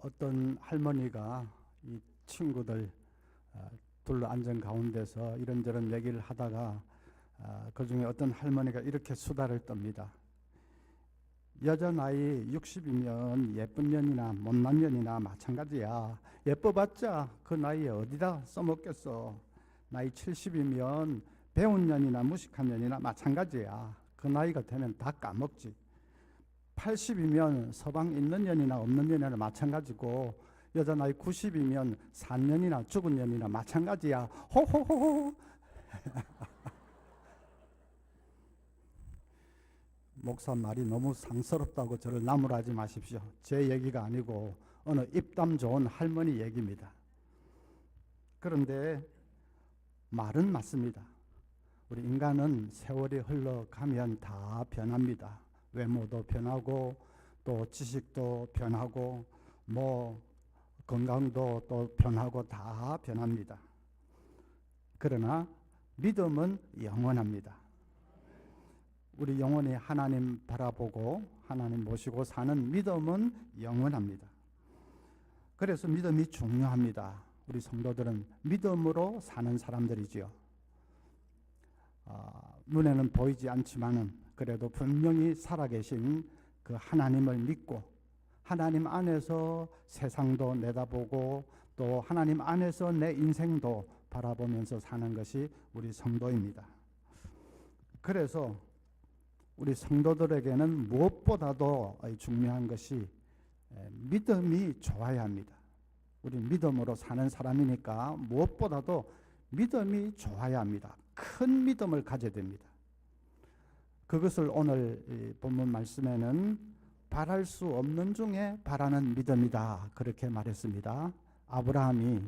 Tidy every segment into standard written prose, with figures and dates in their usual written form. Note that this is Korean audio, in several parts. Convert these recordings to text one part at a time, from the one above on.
어떤 할머니가 이 친구들 둘러 앉은 가운데서 이런저런 얘기를 하다가 그 중에 어떤 할머니가 이렇게 수다를 떱니다. 여자 나이 60이면 예쁜 년이나 못난 년이나 마찬가지야. 예뻐봤자 그 나이에 어디다 써먹겠어. 나이 70이면 배운 년이나 무식한 년이나 마찬가지야. 그 나이가 되면 다 까먹지. 80이면 서방 있는 년이나 없는 년이나 마찬가지고, 여자 나이 90이면 산 년이나 죽은 년이나 마찬가지야. 호호호호. 목사 말이 너무 상스럽다고 저를 나무라지 마십시오. 제 얘기가 아니고 어느 입담 좋은 할머니 얘기입니다. 그런데 말은 맞습니다. 우리 인간은 세월이 흘러가면 다 변합니다. 외모도 변하고 또 지식도 변하고 뭐 건강도 또 변하고 다 변합니다. 그러나 믿음은 영원합니다. 우리 영원히 하나님 바라보고 하나님 모시고 사는 믿음은 영원합니다. 그래서 믿음이 중요합니다. 우리 성도들은 믿음으로 사는 사람들이지요. 눈에는 보이지 않지만은 그래도 분명히 살아계신 그 하나님을 믿고 하나님 안에서 세상도 내다보고 또 하나님 안에서 내 인생도 바라보면서 사는 것이 우리 성도입니다. 그래서 우리 성도들에게는 무엇보다도 중요한 것이 믿음이 좋아야 합니다. 우리 믿음으로 사는 사람이니까 무엇보다도 믿음이 좋아야 합니다. 큰 믿음을 가져야 됩니다. 그것을 오늘 본문 말씀에는 바랄 수 없는 중에 바라는 믿음이다, 그렇게 말했습니다. 아브라함이,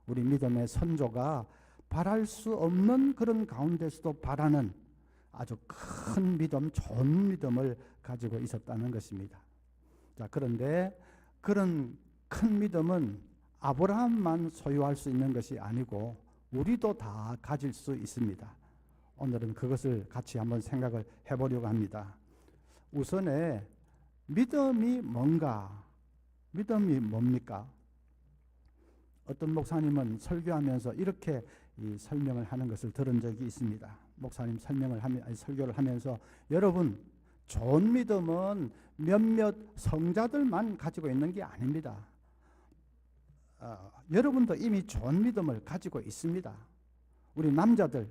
우리 믿음의 선조가 바랄 수 없는 그런 가운데서도 바라는 아주 큰 믿음, 좋은 믿음을 가지고 있었다는 것입니다. 자, 그런데 그런 큰 믿음은 아브라함만 소유할 수 있는 것이 아니고 우리도 다 가질 수 있습니다. 오늘은 그것을 같이 한번 생각을 해보려고 합니다. 우선에 믿음이 뭔가? 믿음이 뭡니까? 어떤 목사님은 설교하면서 이렇게 설명을 하는 것을 들은 적이 있습니다. 목사님 설교를 하면서, 여러분, 좋은 믿음은 몇몇 성자들만 가지고 있는 게 아닙니다. 여러분도 이미 좋은 믿음을 가지고 있습니다. 우리 남자들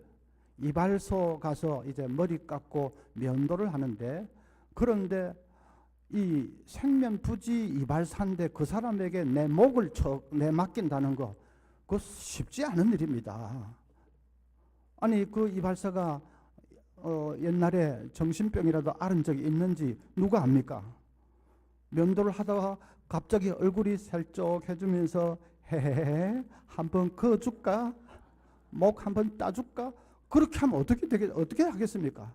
이발소 가서 이제 머리 깎고 면도를 하는데, 그런데 이 생면부지 이발사인데 그 사람에게 내 목을 내맡긴다는 거, 그거 쉽지 않은 일입니다. 아니, 그 이발사가 옛날에 정신병이라도 앓은 적이 있는지 누가 압니까? 면도를 하다가 갑자기 얼굴이 살짝해지면서 헤헤헤 한번 그어줄까? 목 한번 따줄까? 그렇게 하면 어떻게 하겠습니까?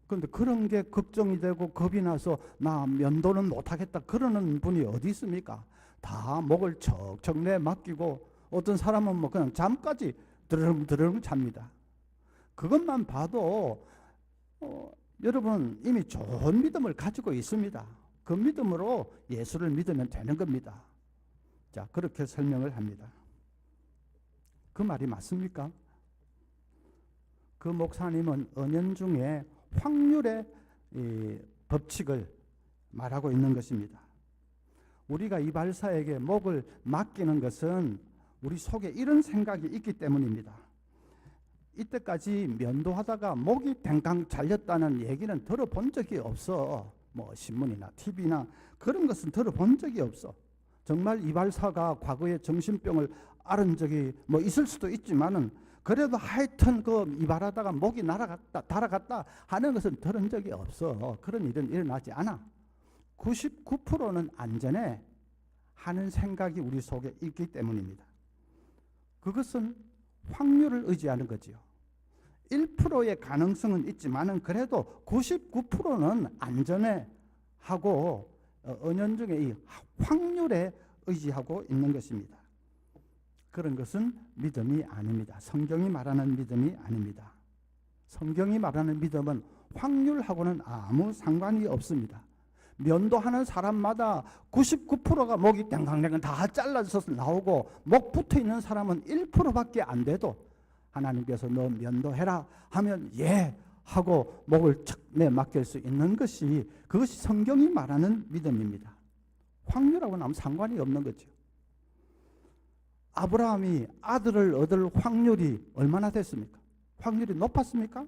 그런데 그런 게 걱정이 되고 겁이 나서 나 면도는 못하겠다 그러는 분이 어디 있습니까? 다 목을 척척 내맡기고 어떤 사람은 뭐 그냥 잠까지 드르릉드르릉 잡니다. 그것만 봐도 여러분 이미 좋은 믿음을 가지고 있습니다. 그 믿음으로 예수를 믿으면 되는 겁니다. 자, 그렇게 설명을 합니다. 그 말이 맞습니까? 그 목사님은 은연중에 확률의 법칙을 말하고 있는 것입니다. 우리가 이발사에게 목을 맡기는 것은 우리 속에 이런 생각이 있기 때문입니다. 이때까지 면도하다가 목이 댕강 잘렸다는 얘기는 들어본 적이 없어. 뭐 신문이나 TV나 그런 것은 들어본 적이 없어. 정말 이발사가 과거에 정신병을 앓은 적이 뭐 있을 수도 있지만은, 그래도 하여튼 그 이발하다가 목이 달아갔다 하는 것은 들은 적이 없어. 그런 일은 일어나지 않아. 99%는 안전해 하는 생각이 우리 속에 있기 때문입니다. 그것은 확률을 의지하는 거지요. 1%의 가능성은 있지만은 그래도 99%는 안전해 하고 은연중에 이 확률에 의지하고 있는 것입니다. 그런 것은 믿음이 아닙니다. 성경이 말하는 믿음이 아닙니다. 성경이 말하는 믿음은 확률하고는 아무 상관이 없습니다. 면도하는 사람마다 99%가 목이 땡강땡강 다 잘라져서 나오고 목 붙어 있는 사람은 1%밖에 안 돼도 하나님께서 너 면도해라 하면 예 하고 목을 척 맡길 수 있는 것이 그것이 성경이 말하는 믿음입니다. 확률하고는 아무 상관이 없는 거죠. 아브라함이 아들을 얻을 확률이 얼마나 됐습니까? 확률이 높았습니까?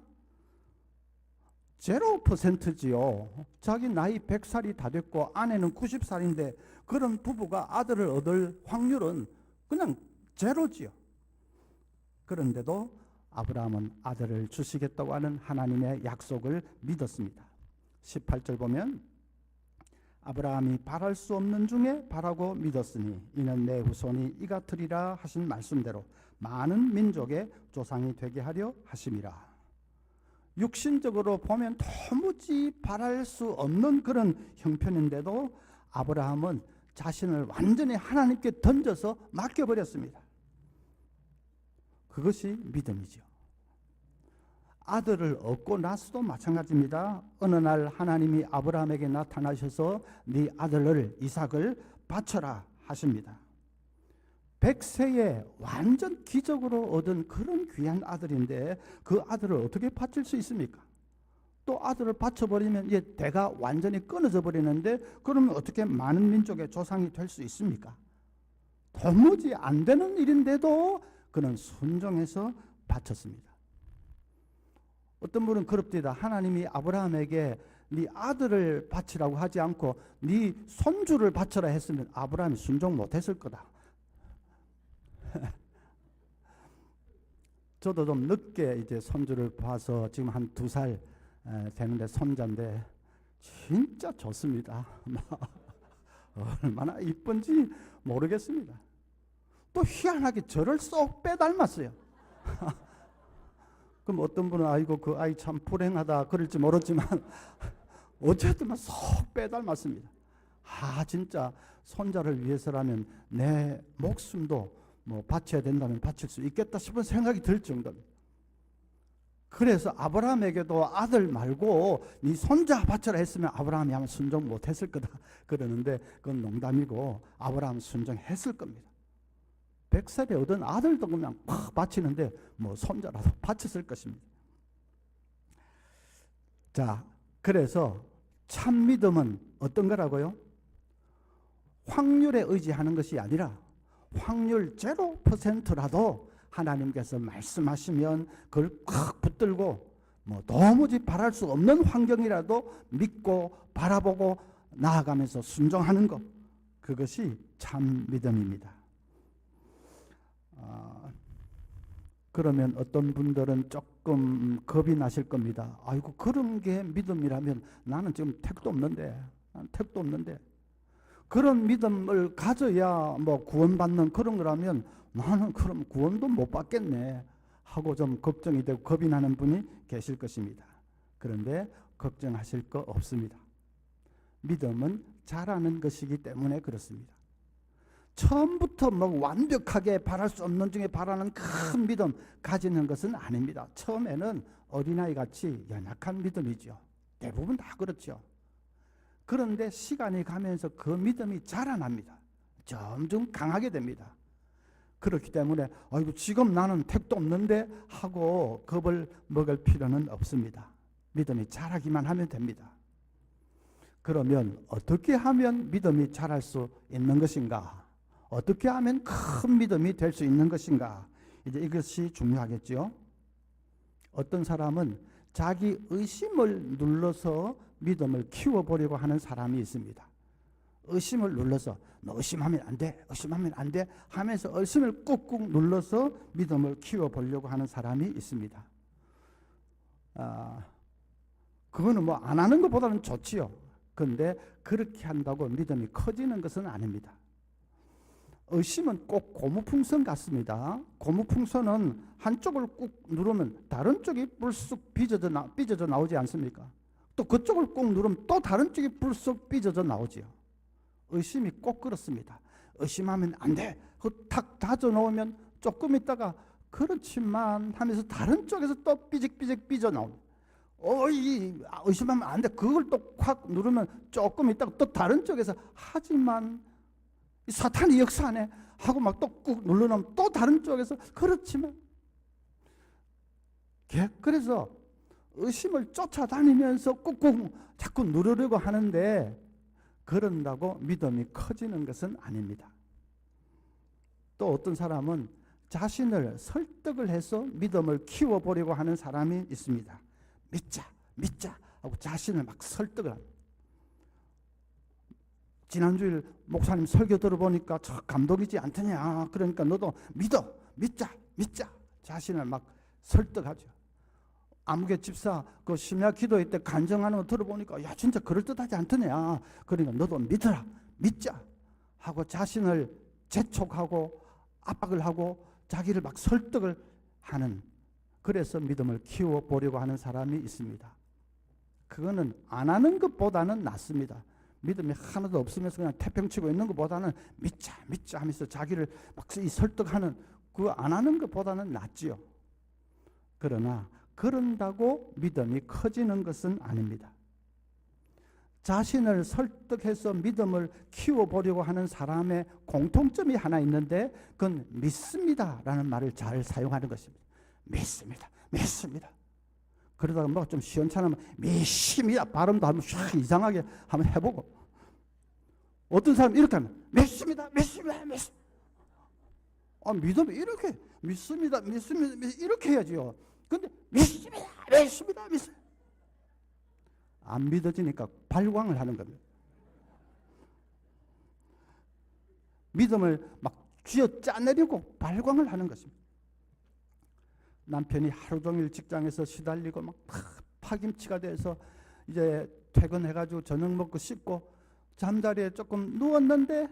0%지요. 자기 나이 100살이 다 됐고 아내는 90살인데 그런 부부가 아들을 얻을 확률은 그냥 제로지요. 그런데도 아브라함은 아들을 주시겠다고 하는 하나님의 약속을 믿었습니다. 18절 보면 아브라함이 바랄 수 없는 중에 바라고 믿었으니 이는 내 후손이 이같으리라 하신 말씀대로 많은 민족의 조상이 되게 하려 하심이라. 육신적으로 보면 도무지 바랄 수 없는 그런 형편인데도 아브라함은 자신을 완전히 하나님께 던져서 맡겨버렸습니다. 그것이 믿음이죠. 아들을 얻고 나서도 마찬가지입니다. 어느 날 하나님이 아브라함에게 나타나셔서 네 아들을 이삭을 바쳐라 하십니다. 100세에 완전 기적으로 얻은 그런 귀한 아들인데 그 아들을 어떻게 바칠 수 있습니까? 또 아들을 바쳐버리면 이제 대가 완전히 끊어져 버리는데 그러면 어떻게 많은 민족의 조상이 될 수 있습니까? 도무지 안 되는 일인데도 그는 순종해서 바쳤습니다. 어떤 분은 그럽니다. 하나님이 아브라함에게 네 아들을 바치라고 하지 않고 네 손주를 바쳐라 했으면 아브라함이 순종 못했을 거다. 저도 좀 늦게 이제 손주를 봐서 지금 한 2살 되는데 손자인데 진짜 좋습니다. 얼마나 이쁜지 모르겠습니다. 또 희한하게 저를 쏙 빼닮았어요. 그럼 어떤 분은 아이고 그 아이 참 불행하다 그럴지 모르지만 어쨌든 쏙 빼닮았습니다. 진짜 손자를 위해서라면 내 목숨도 뭐 바쳐야 된다면 바칠 수 있겠다 싶은 생각이 들 정도입니다. 그래서 아브라함에게도 아들 말고 네 손자 바쳐라 했으면 아브라함이 아마 순종 못했을 거다 그러는데 그건 농담이고 아브라함 순종했을 겁니다. 100살에 얻은 아들도 그냥 팍 바치는데 뭐 손자라도 바쳤을 것입니다. 자, 그래서 참 믿음은 어떤 거라고요? 확률에 의지하는 것이 아니라 확률 0%라도 하나님께서 말씀하시면 그걸 꽉 붙들고 뭐 도무지 바랄 수 없는 환경이라도 믿고 바라보고 나아가면서 순종하는 것, 그것이 참 믿음입니다. 그러면 어떤 분들은 조금 겁이 나실 겁니다. 아이고 그런 게 믿음이라면 나는 지금 택도 없는데, 그런 믿음을 가져야 뭐 구원받는 그런 거라면 나는 그럼 구원도 못 받겠네 하고 좀 걱정이 되고 겁이 나는 분이 계실 것입니다. 그런데 걱정하실 거 없습니다. 믿음은 잘하는 것이기 때문에 그렇습니다. 처음부터 뭐 완벽하게 바랄 수 없는 중에 바라는 큰 믿음 가지는 것은 아닙니다. 처음에는 어린아이 같이 연약한 믿음이죠. 대부분 다 그렇죠. 그런데 시간이 가면서 그 믿음이 자라납니다. 점점 강하게 됩니다. 그렇기 때문에 아이고 지금 나는 택도 없는데 하고 겁을 먹을 필요는 없습니다. 믿음이 자라기만 하면 됩니다. 그러면 어떻게 하면 믿음이 자랄 수 있는 것인가? 어떻게 하면 큰 믿음이 될 수 있는 것인가? 이제 이것이 중요하겠죠. 어떤 사람은 자기 의심을 눌러서 믿음을 키워보려고 하는 사람이 있습니다. 의심을 눌러서 너 의심하면 안 돼, 의심하면 안 돼 하면서 의심을 꾹꾹 눌러서 믿음을 키워보려고 하는 사람이 있습니다. 그거는 뭐 안 하는 것보다는 좋지요. 그런데 그렇게 한다고 믿음이 커지는 것은 아닙니다. 의심은 꼭 고무풍선 같습니다. 고무풍선은 한쪽을 꾹 누르면 다른 쪽이 불쑥 삐져져 나오지 않습니까? 또 그쪽을 꾹 누르면 또 다른 쪽이 불쑥 삐져져 나오지요. 의심이 꼭 그렇습니다. 의심하면 안 돼. 탁 다져 놓으면 조금 있다가 그렇지만 하면서 다른 쪽에서 또 삐직삐직 삐져 나옵니다. 의심하면 안 돼. 그걸 또 확 누르면 조금 있다가 또 다른 쪽에서 하지만 사탄이 역사하네 하고 막 또 꾹 눌러놓으면 또 다른 쪽에서 그렇지만 그래서 의심을 쫓아다니면서 꾹꾹 자꾸 누르려고 하는데 그런다고 믿음이 커지는 것은 아닙니다. 또 어떤 사람은 자신을 설득을 해서 믿음을 키워보려고 하는 사람이 있습니다. 믿자 하고 자신을 막 설득을 합니다. 지난주일 목사님 설교 들어보니까 저 감동이지 않더냐. 그러니까 너도 믿자 자신을 막 설득하죠. 아무개 집사 그 심야 기도회 때 간증하는 거 들어보니까 야 진짜 그럴듯하지 않더냐. 그러니까 너도 믿자 하고 자신을 재촉하고 압박을 하고 자기를 막 설득을 하는, 그래서 믿음을 키워보려고 하는 사람이 있습니다. 그거는 안 하는 것보다는 낫습니다. 믿음이 하나도 없으면서 그냥 태평치고 있는 것보다는 믿자 하면서 자기를 막 설득하는 그거 안 하는 것보다는 낫지요. 그러나 그런다고 믿음이 커지는 것은 아닙니다. 자신을 설득해서 믿음을 키워보려고 하는 사람의 공통점이 하나 있는데 그건 믿습니다라는 말을 잘 사용하는 것입니다. 믿습니다. 그러다가 뭐 좀 시원찮으면 믿습니다. 발음도 한번 샥 이상하게 한번 해보고, 어떤 사람은 이렇게 하면 믿습니다. 믿음이 이렇게 믿습니다 이렇게 해야지요. 근데 믿습니다. 안 믿어지니까 발광을 하는 겁니다. 믿음을 막 쥐어 짜내려고 발광을 하는 것입니다. 남편이 하루 종일 직장에서 시달리고 막 파김치가 돼서 이제 퇴근해가지고 저녁 먹고 씻고 잠자리에 조금 누웠는데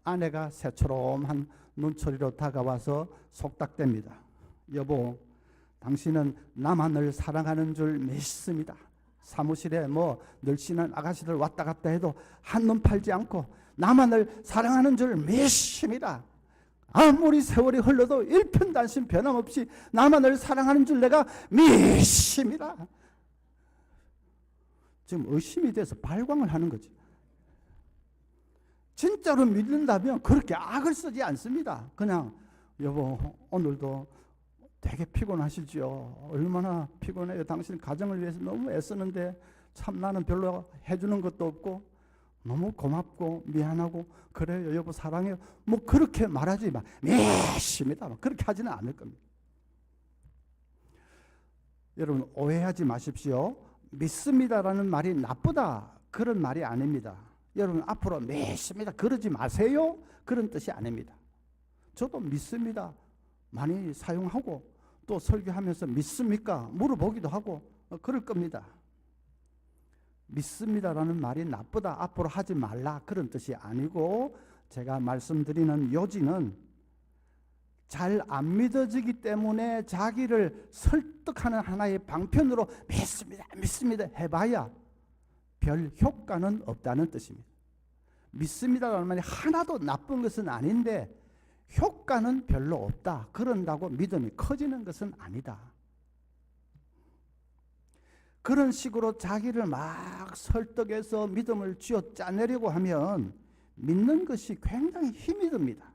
아내가 새초롬한 눈초리로 다가와서 속닥댑니다. 여보, 당신은 나만을 사랑하는 줄 믿습니다. 사무실에 뭐 늘씬한 아가씨들 왔다 갔다 해도 한눈 팔지 않고 나만을 사랑하는 줄 믿습니다. 아무리 세월이 흘러도 일편단심 변함없이 나만을 사랑하는 줄 내가 믿습니다. 지금 의심이 돼서 발광을 하는 거지. 진짜로 믿는다면 그렇게 악을 쓰지 않습니다. 그냥 여보, 오늘도 되게 피곤하시죠? 얼마나 피곤해요. 당신 가정을 위해서 너무 애쓰는데 참 나는 별로 해주는 것도 없고 너무 고맙고 미안하고 그래요 여보 사랑해요. 뭐 그렇게 말하지 마. 믿습니다. 그렇게 하지는 않을 겁니다. 여러분 오해하지 마십시오. 믿습니다라는 말이 나쁘다 그런 말이 아닙니다. 여러분 앞으로 믿습니다 그러지 마세요 그런 뜻이 아닙니다. 저도 믿습니다 많이 사용하고 또 설교하면서 믿습니까 물어보기도 하고 그럴 겁니다. 믿습니다라는 말이 나쁘다 앞으로 하지 말라 그런 뜻이 아니고, 제가 말씀드리는 요지는 잘 안 믿어지기 때문에 자기를 설득하는 하나의 방편으로 믿습니다 해봐야 별 효과는 없다는 뜻입니다. 믿습니다라는 말이 하나도 나쁜 것은 아닌데 효과는 별로 없다. 그런다고 믿음이 커지는 것은 아니다. 그런 식으로 자기를 막 설득해서 믿음을 쥐어 짜내려고 하면 믿는 것이 굉장히 힘이 듭니다.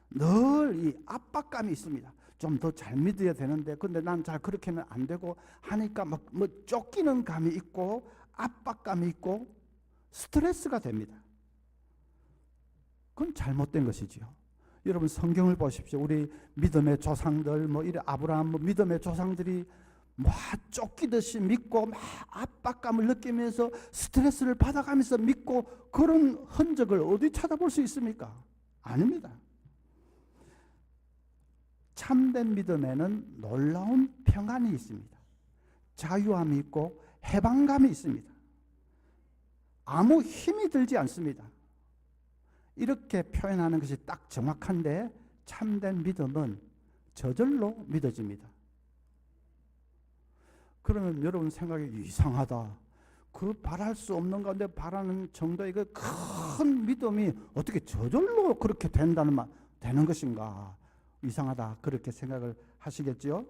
늘 이 압박감이 있습니다. 좀 더 잘 믿어야 되는데 근데 난 잘 그렇게는 안 되고 하니까 막 뭐 쫓기는 감이 있고 압박감이 있고 스트레스가 됩니다. 그건 잘못된 것이지요. 여러분 성경을 보십시오. 우리 믿음의 조상들 뭐 이래 아브라함 뭐 믿음의 조상들이 막 쫓기듯이 믿고 막 압박감을 느끼면서 스트레스를 받아가면서 믿고 그런 흔적을 어디 찾아볼 수 있습니까? 아닙니다. 참된 믿음에는 놀라운 평안이 있습니다. 자유함이 있고 해방감이 있습니다. 아무 힘이 들지 않습니다. 이렇게 표현하는 것이 딱 정확한데 참된 믿음은 저절로 믿어집니다. 그러면 여러분 생각이 이상하다. 그 바랄 수 없는 가운데 바라는 정도의 그 큰 믿음이 어떻게 저절로 그렇게 되는 것인가? 이상하다. 그렇게 생각을 하시겠지요?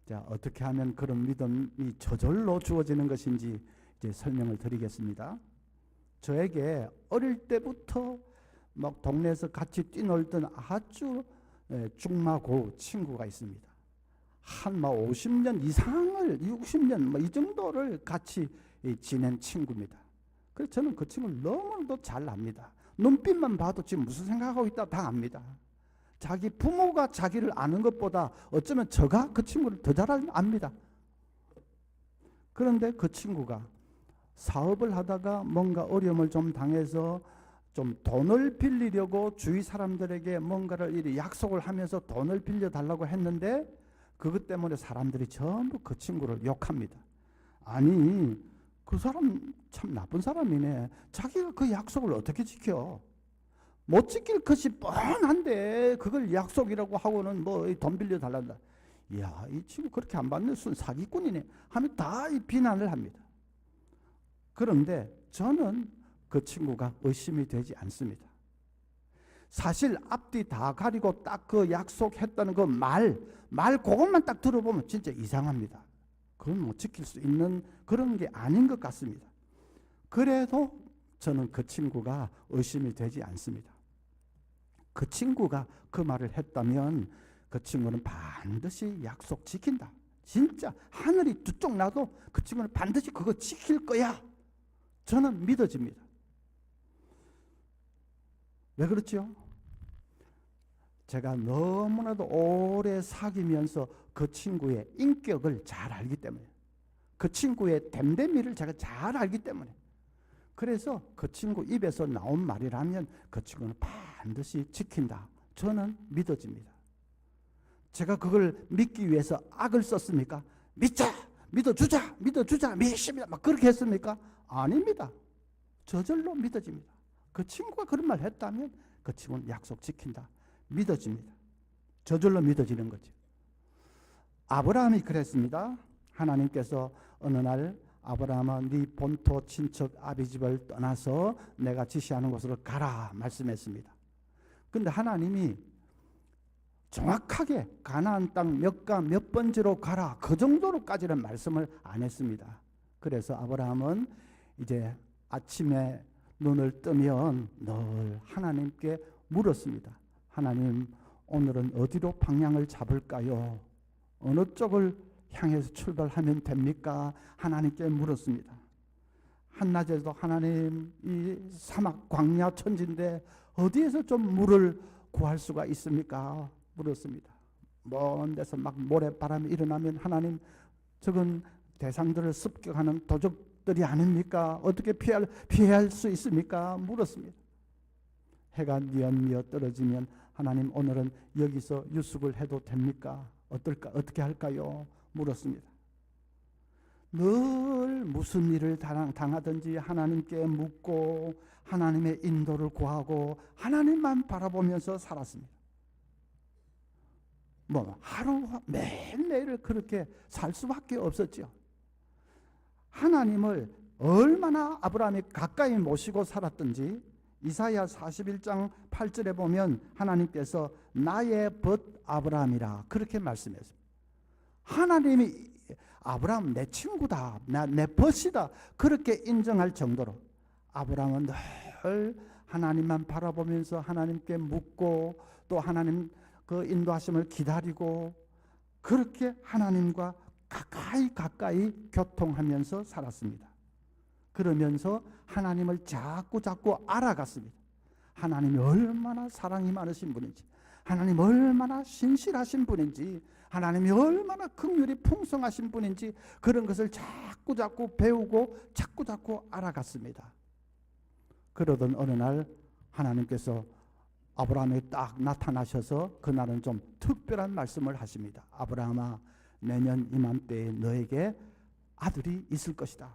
자, 어떻게 하면 그런 믿음이 저절로 주어지는 것인지 이제 설명을 드리겠습니다. 저에게 어릴 때부터 막 동네에서 같이 뛰놀던 아주 중마고 친구가 있습니다. 한 50년 이상을 60년 이 정도를 같이 지낸 친구입니다. 그래서 저는 그 친구를 너무나도 잘 압니다. 눈빛만 봐도 지금 무슨 생각하고 있다 다 압니다. 자기 부모가 자기를 아는 것보다 어쩌면 저가 그 친구를 더 잘 압니다. 그런데 그 친구가 사업을 하다가 뭔가 어려움을 좀 당해서 좀 돈을 빌리려고 주위 사람들에게 뭔가를 이리 약속을 하면서 돈을 빌려달라고 했는데 그것 때문에 사람들이 전부 그 친구를 욕합니다. 아니, 그 사람 참 나쁜 사람이네. 자기가 그 약속을 어떻게 지켜? 못 지킬 것이 뻔한데 그걸 약속이라고 하고는 뭐 돈 빌려달란다. 이야, 이 친구 그렇게 안 받는 순 사기꾼이네 하면 다 이 비난을 합니다. 그런데 저는 그 친구가 의심이 되지 않습니다. 사실 앞뒤 다 가리고 딱 그 약속했다는 그 말 그것만 딱 들어보면 진짜 이상합니다. 그건 못 지킬 수 있는 그런 게 아닌 것 같습니다. 그래도 저는 그 친구가 의심이 되지 않습니다. 그 친구가 그 말을 했다면 그 친구는 반드시 약속 지킨다. 진짜 하늘이 두 쪽 나도 그 친구는 반드시 그거 지킬 거야. 저는 믿어집니다. 왜 그렇죠? 제가 너무나도 오래 사귀면서 그 친구의 인격을 잘 알기 때문에, 그 친구의 됨됨이를 제가 잘 알기 때문에, 그래서 그 친구 입에서 나온 말이라면 그 친구는 반드시 지킨다. 저는 믿어집니다. 제가 그걸 믿기 위해서 악을 썼습니까? 믿자! 믿어주자! 믿어주자! 믿습니다! 막 그렇게 했습니까? 아닙니다. 저절로 믿어집니다. 그 친구가 그런 말 했다면 그 친구는 약속 지킨다. 믿어집니다. 저절로 믿어지는 거죠. 아브라함이 그랬습니다. 하나님께서 어느 날 아브라함아 네 본토 친척 아비집을 떠나서 내가 지시하는 곳으로 가라 말씀했습니다. 그런데 하나님이 정확하게 가나안 땅 몇 가 몇 번지로 가라 그 정도로까지는 말씀을 안 했습니다. 그래서 아브라함은 이제 아침에 눈을 뜨면 늘 하나님께 물었습니다. 하나님, 오늘은 어디로 방향을 잡을까요? 어느 쪽을 향해서 출발하면 됩니까? 하나님께 물었습니다. 한낮에도 하나님, 이 사막 광야 천지인데 어디에서 좀 물을 구할 수가 있습니까? 물었습니다. 먼 데서 막 모래바람이 일어나면 하나님, 저건 대상들을 습격하는 도적들이 아닙니까? 어떻게 피할 수 있습니까? 물었습니다. 해가 뉘엿뉘엿 떨어지면 하나님, 오늘은 여기서 유숙을 해도 됩니까? 어떻게 할까요? 물었습니다. 늘 무슨 일을 당하든지 하나님께 묻고 하나님의 인도를 구하고 하나님만 바라보면서 살았습니다. 하루 매일매일 그렇게 살 수밖에 없었죠. 하나님을 얼마나 아브라함이 가까이 모시고 살았던지 이사야 41장 8절에 보면 하나님께서 나의 벗 아브라함이라 그렇게 말씀했습니다. 하나님이 아브라함 내 친구다, 내 벗이다 그렇게 인정할 정도로 아브라함은 늘 하나님만 바라보면서 하나님께 묻고 또 하나님 그 인도하심을 기다리고 그렇게 하나님과 가까이 교통하면서 살았습니다. 그러면서 하나님을 자꾸 알아갔습니다. 하나님이 얼마나 사랑이 많으신 분인지, 하나님 얼마나 신실하신 분인지, 하나님이 얼마나 긍휼이 풍성하신 분인지 그런 것을 자꾸 배우고 자꾸 알아갔습니다. 그러던 어느 날 하나님께서 아브라함에 딱 나타나셔서 그날은 좀 특별한 말씀을 하십니다. 아브라함아, 내년 이맘때에 너에게 아들이 있을 것이다.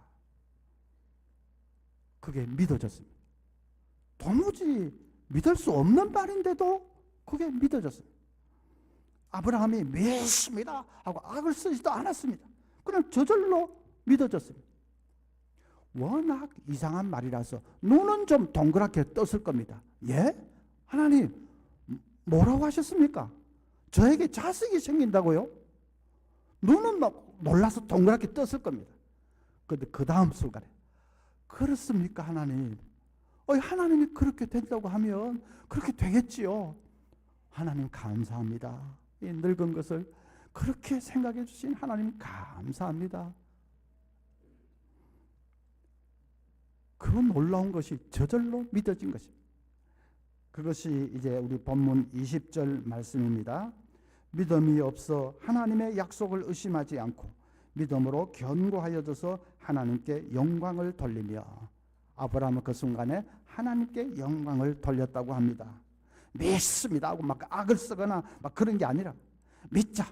그게 믿어졌습니다. 도무지 믿을 수 없는 말인데도 그게 믿어졌습니다. 아브라함이 믿습니다 하고 악을 쓰지도 않았습니다. 그냥 저절로 믿어졌습니다. 워낙 이상한 말이라서 눈은 좀 동그랗게 떴을 겁니다. 예? 하나님, 뭐라고 하셨습니까? 저에게 자식이 생긴다고요? 눈은 막 놀라서 동그랗게 떴을 겁니다. 그런데 그 다음 순간에 그렇습니까 하나님? 하나님이 그렇게 된다고 하면 그렇게 되겠지요. 하나님 감사합니다. 이 늙은 것을 그렇게 생각해 주신 하나님 감사합니다. 그 놀라운 것이 저절로 믿어진 것입니다. 그것이 이제 우리 본문 20절 말씀입니다. 믿음이 없어 하나님의 약속을 의심하지 않고 믿음으로 견고하여져서 하나님께 영광을 돌리며, 아브라함은 그 순간에 하나님께 영광을 돌렸다고 합니다. 믿습니다 하고 막 악을 쓰거나 막 그런 게 아니라 믿자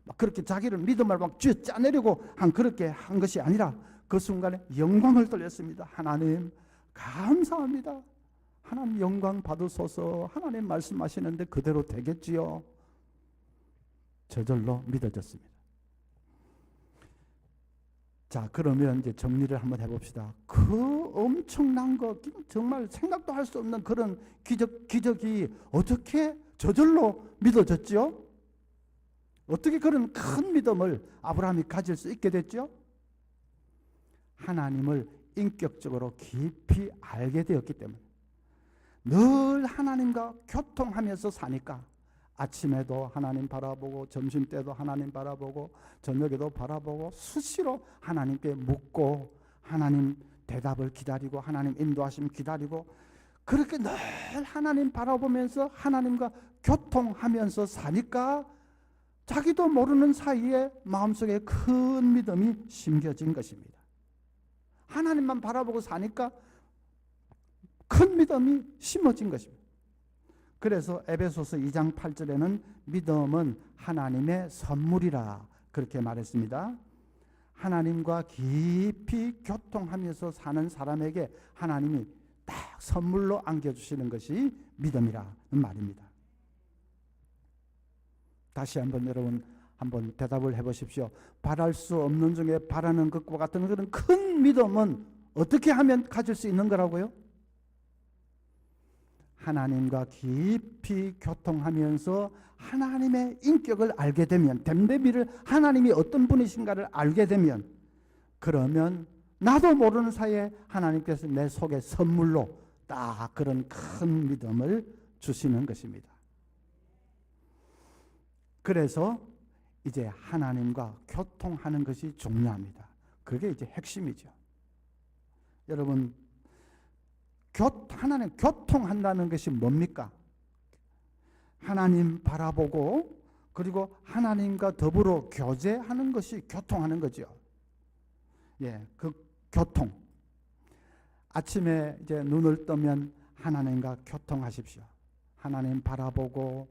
막 그렇게 자기를 믿음을 막 쥐어 짜내려고 그렇게 한 것이 아니라 그 순간에 영광을 돌렸습니다. 하나님 감사합니다. 하나님 영광 받으소서. 하나님 말씀하시는데 그대로 되겠지요. 저절로 믿어졌습니다. 자, 그러면 이제 정리를 한번 해봅시다. 그 엄청난 거, 정말 생각도 할 수 없는 그런 기적이 어떻게 저절로 믿어졌죠? 어떻게 그런 큰 믿음을 아브라함이 가질 수 있게 됐죠? 하나님을 인격적으로 깊이 알게 되었기 때문에, 늘 하나님과 교통하면서 사니까 아침에도 하나님 바라보고, 점심때도 하나님 바라보고, 저녁에도 바라보고, 수시로 하나님께 묻고, 하나님 대답을 기다리고, 하나님 인도하심 기다리고, 그렇게 늘 하나님 바라보면서 하나님과 교통하면서 사니까 자기도 모르는 사이에 마음속에 큰 믿음이 심겨진 것입니다. 하나님만 바라보고 사니까 큰 믿음이 심어진 것입니다. 그래서 에베소서 2장 8절에는 믿음은 하나님의 선물이라 그렇게 말했습니다. 하나님과 깊이 교통하면서 사는 사람에게 하나님이 딱 선물로 안겨주시는 것이 믿음이라는 말입니다. 다시 한번 여러분 한번 대답을 해보십시오. 바랄 수 없는 중에 바라는 것과 같은 그런 큰 믿음은 어떻게 하면 가질 수 있는 거라고요? 하나님과 깊이 교통하면서 하나님의 인격을 알게 되면, 됨됨이를 하나님이 어떤 분이신가를 알게 되면, 그러면 나도 모르는 사이에 하나님께서 내 속에 선물로 딱 그런 큰 믿음을 주시는 것입니다. 그래서 이제 하나님과 교통하는 것이 중요합니다. 그게 이제 핵심이죠. 여러분, 하나님 교통한다는 것이 뭡니까? 하나님 바라보고 그리고 하나님과 더불어 교제하는 것이 교통하는 거죠. 예, 그 교통. 아침에 이제 눈을 뜨면 하나님과 교통하십시오. 하나님 바라보고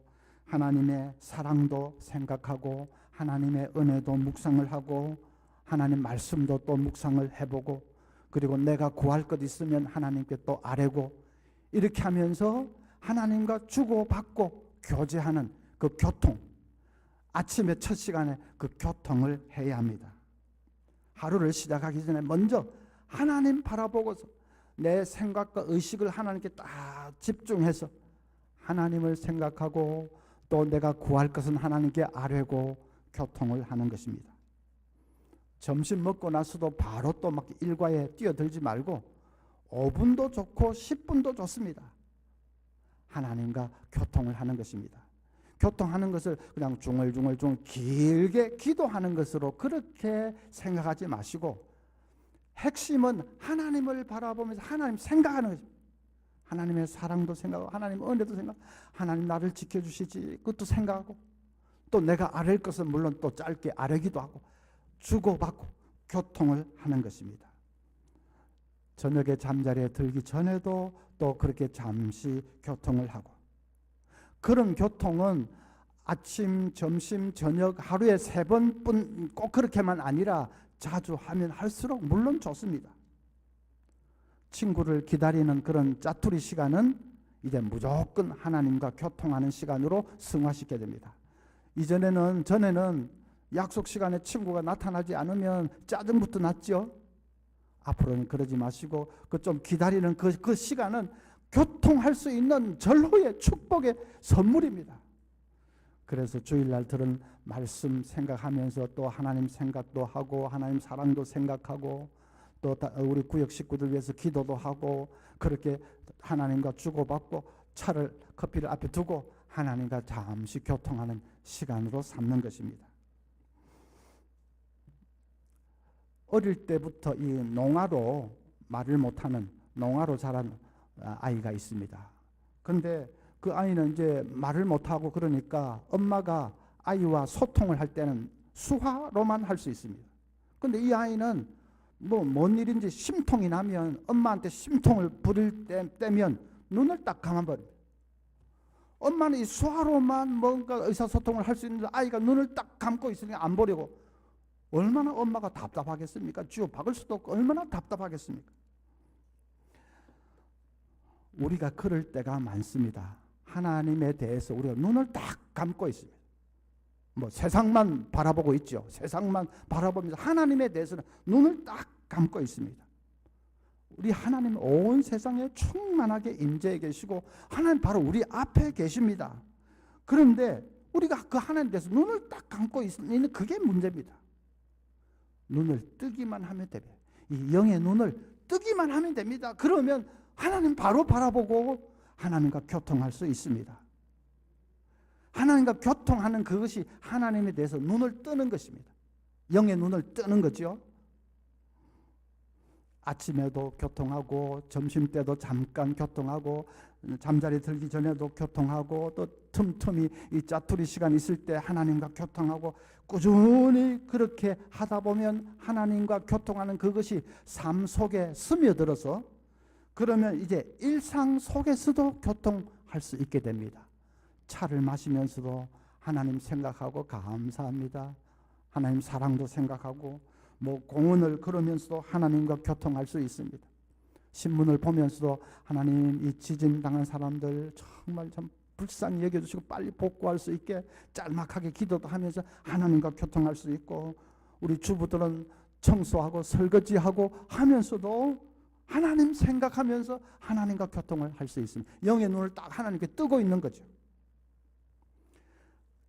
하나님의 사랑도 생각하고 하나님의 은혜도 묵상을 하고 하나님 말씀도 또 묵상을 해보고, 그리고 내가 구할 것 있으면 하나님께 또 아뢰고, 이렇게 하면서 하나님과 주고받고 교제하는 그 교통, 아침에 첫 시간에 그 교통을 해야 합니다. 하루를 시작하기 전에 먼저 하나님 바라보고서 내 생각과 의식을 하나님께 딱 집중해서 하나님을 생각하고 또 내가 구할 것은 하나님께 아뢰고 교통을 하는 것입니다. 점심 먹고 나서도 바로 또 막 일과에 뛰어들지 말고 5분도 좋고 10분도 좋습니다. 하나님과 교통을 하는 것입니다. 교통하는 것을 그냥 중얼중얼 길게 기도하는 것으로 그렇게 생각하지 마시고, 핵심은 하나님을 바라보면서 하나님 생각하는 것입니다. 하나님의 사랑도 생각하고 하나님의 은혜도 생각하고 하나님 나를 지켜주시지 그것도 생각하고, 또 내가 아뢰 것은 물론 또 짧게 아뢰기도 하고 주고받고 교통을 하는 것입니다. 저녁에 잠자리에 들기 전에도 또 그렇게 잠시 교통을 하고, 그런 교통은 아침, 점심, 저녁 하루에 3번뿐 꼭 그렇게만 아니라 자주 하면 할수록 물론 좋습니다. 친구를 기다리는 그런 짜투리 시간은 이제 무조건 하나님과 교통하는 시간으로 승화시켜야 됩니다. 전에는 약속 시간에 친구가 나타나지 않으면 짜증부터 났죠. 앞으로는 그러지 마시고 그 좀 기다리는 그 시간은 교통할 수 있는 절호의 축복의 선물입니다. 그래서 주일날 들은 말씀 생각하면서 또 하나님 생각도 하고 하나님 사랑도 생각하고 또 우리 구역 식구들 위해서 기도도 하고 그렇게 하나님과 주고받고 커피를 앞에 두고 하나님과 잠시 교통하는 시간으로 삼는 것입니다. 어릴 때부터 이 농아로 말을 못하는 농아로 자란 아이가 있습니다. 근데 그 아이는 이제 말을 못하고 그러니까 엄마가 아이와 소통을 할 때는 수화로만 할 수 있습니다. 근데 이 아이는 뭔 일인지 심통이 나면 엄마한테 심통을 부릴 때면 눈을 딱 감아버립니다. 엄마는 이 수화로만 뭔가 의사소통을 할 수 있는데 아이가 눈을 딱 감고 있으니까 안 보려고 얼마나 엄마가 답답하겠습니까? 쥐어 박을 수도 없고 얼마나 답답하겠습니까? 우리가 그럴 때가 많습니다. 하나님에 대해서 우리가 눈을 딱 감고 있습니다. 세상만 바라보고 있죠. 세상만 바라보면서 하나님에 대해서는 눈을 딱 감고 있습니다. 우리 하나님 온 세상에 충만하게 임재해 계시고 하나님 바로 우리 앞에 계십니다. 그런데 우리가 그 하나님에 대해서 눈을 딱 감고 있는 그게 문제입니다. 눈을 뜨기만 하면 됩니다. 이 영의 눈을 뜨기만 하면 됩니다. 그러면 하나님 바로 바라보고 하나님과 교통할 수 있습니다. 하나님과 교통하는 그것이 하나님에 대해서 눈을 뜨는 것입니다. 영의 눈을 뜨는 거죠. 아침에도 교통하고 점심때도 잠깐 교통하고 잠자리 들기 전에도 교통하고 또 틈틈이 이 짜투리 시간 있을 때 하나님과 교통하고 꾸준히 그렇게 하다 보면 하나님과 교통하는 그것이 삶 속에 스며들어서 그러면 이제 일상 속에서도 교통할 수 있게 됩니다. 차를 마시면서도 하나님 생각하고 감사합니다. 하나님 사랑도 생각하고 공원을 걸으면서도 하나님과 교통할 수 있습니다. 신문을 보면서도 하나님 이 지진 당한 사람들 정말 참 불쌍히 여겨주시고 빨리 복구할 수 있게 짤막하게 기도도 하면서 하나님과 교통할 수 있고 우리 주부들은 청소하고 설거지하고 하면서도 하나님 생각하면서 하나님과 교통을 할 수 있습니다. 영의 눈을 딱 하나님께 뜨고 있는 거죠.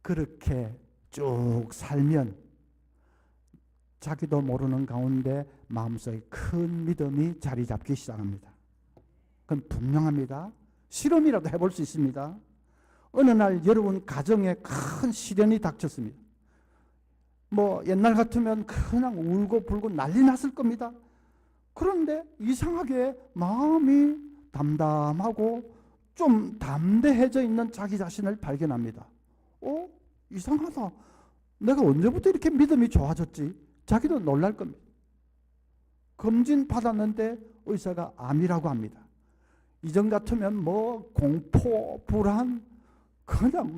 그렇게 쭉 살면 자기도 모르는 가운데 마음속에 큰 믿음이 자리 잡기 시작합니다. 그건 분명합니다. 실험이라도 해볼 수 있습니다. 어느 날 여러분 가정에 큰 시련이 닥쳤습니다. 옛날 같으면 그냥 울고 불고 난리 났을 겁니다. 그런데 이상하게 마음이 담담하고 좀 담대해져 있는 자기 자신을 발견합니다. 이상하다. 내가 언제부터 이렇게 믿음이 좋아졌지? 자기도 놀랄 겁니다. 검진 받았는데 의사가 암이라고 합니다. 이전 같으면 공포, 불안, 그냥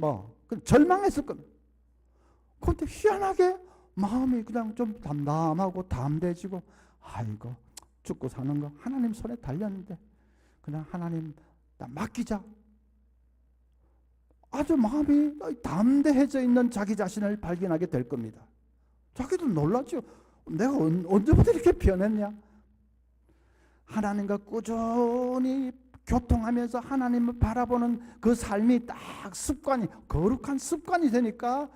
절망했을 겁니다. 그런데 희한하게 마음이 그냥 좀 담담하고 담대해지고 아이고 죽고 사는 거 하나님 손에 달렸는데 그냥 하나님 맡기자. 아주 마음이 담대해져 있는 자기 자신을 발견하게 될 겁니다. 자기도 놀랐죠. 내가 언제부터 이렇게 변했냐? 하나님과 꾸준히 교통하면서 하나님을 바라보는 그 삶이 딱 습관이, 거룩한 습관이 되니까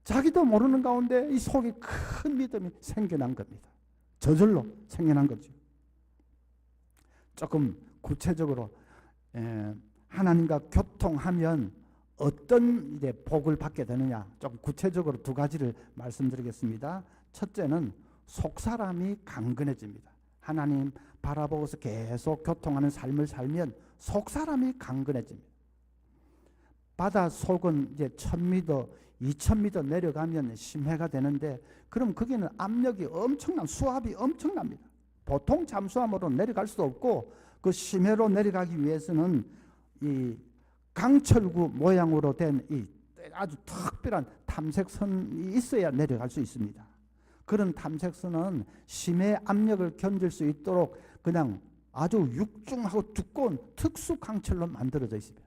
자기도 모르는 가운데 이 속에 큰 믿음이 생겨난 겁니다. 저절로 생겨난 거죠. 조금 구체적으로 하나님과 교통하면 어떤 이제 복을 받게 되느냐, 좀 구체적으로 두 가지를 말씀드리겠습니다. 첫째는 속사람이 강건해집니다. 하나님 바라보고서 계속 교통하는 삶을 살면 속사람이 강건해집니다. 바다 속은 이제 1000m, 2000m 내려가면 심해가 되는데, 그럼 거기는 압력이 수압이 엄청납니다. 보통 잠수함으로 내려갈 수도 없고, 그 심해로 내려가기 위해서는 이 강철구 모양으로 된 이 아주 특별한 탐색선이 있어야 내려갈 수 있습니다. 그런 탐색선은 심해 압력을 견딜 수 있도록 그냥 아주 육중하고 두꺼운 특수 강철로 만들어져 있습니다.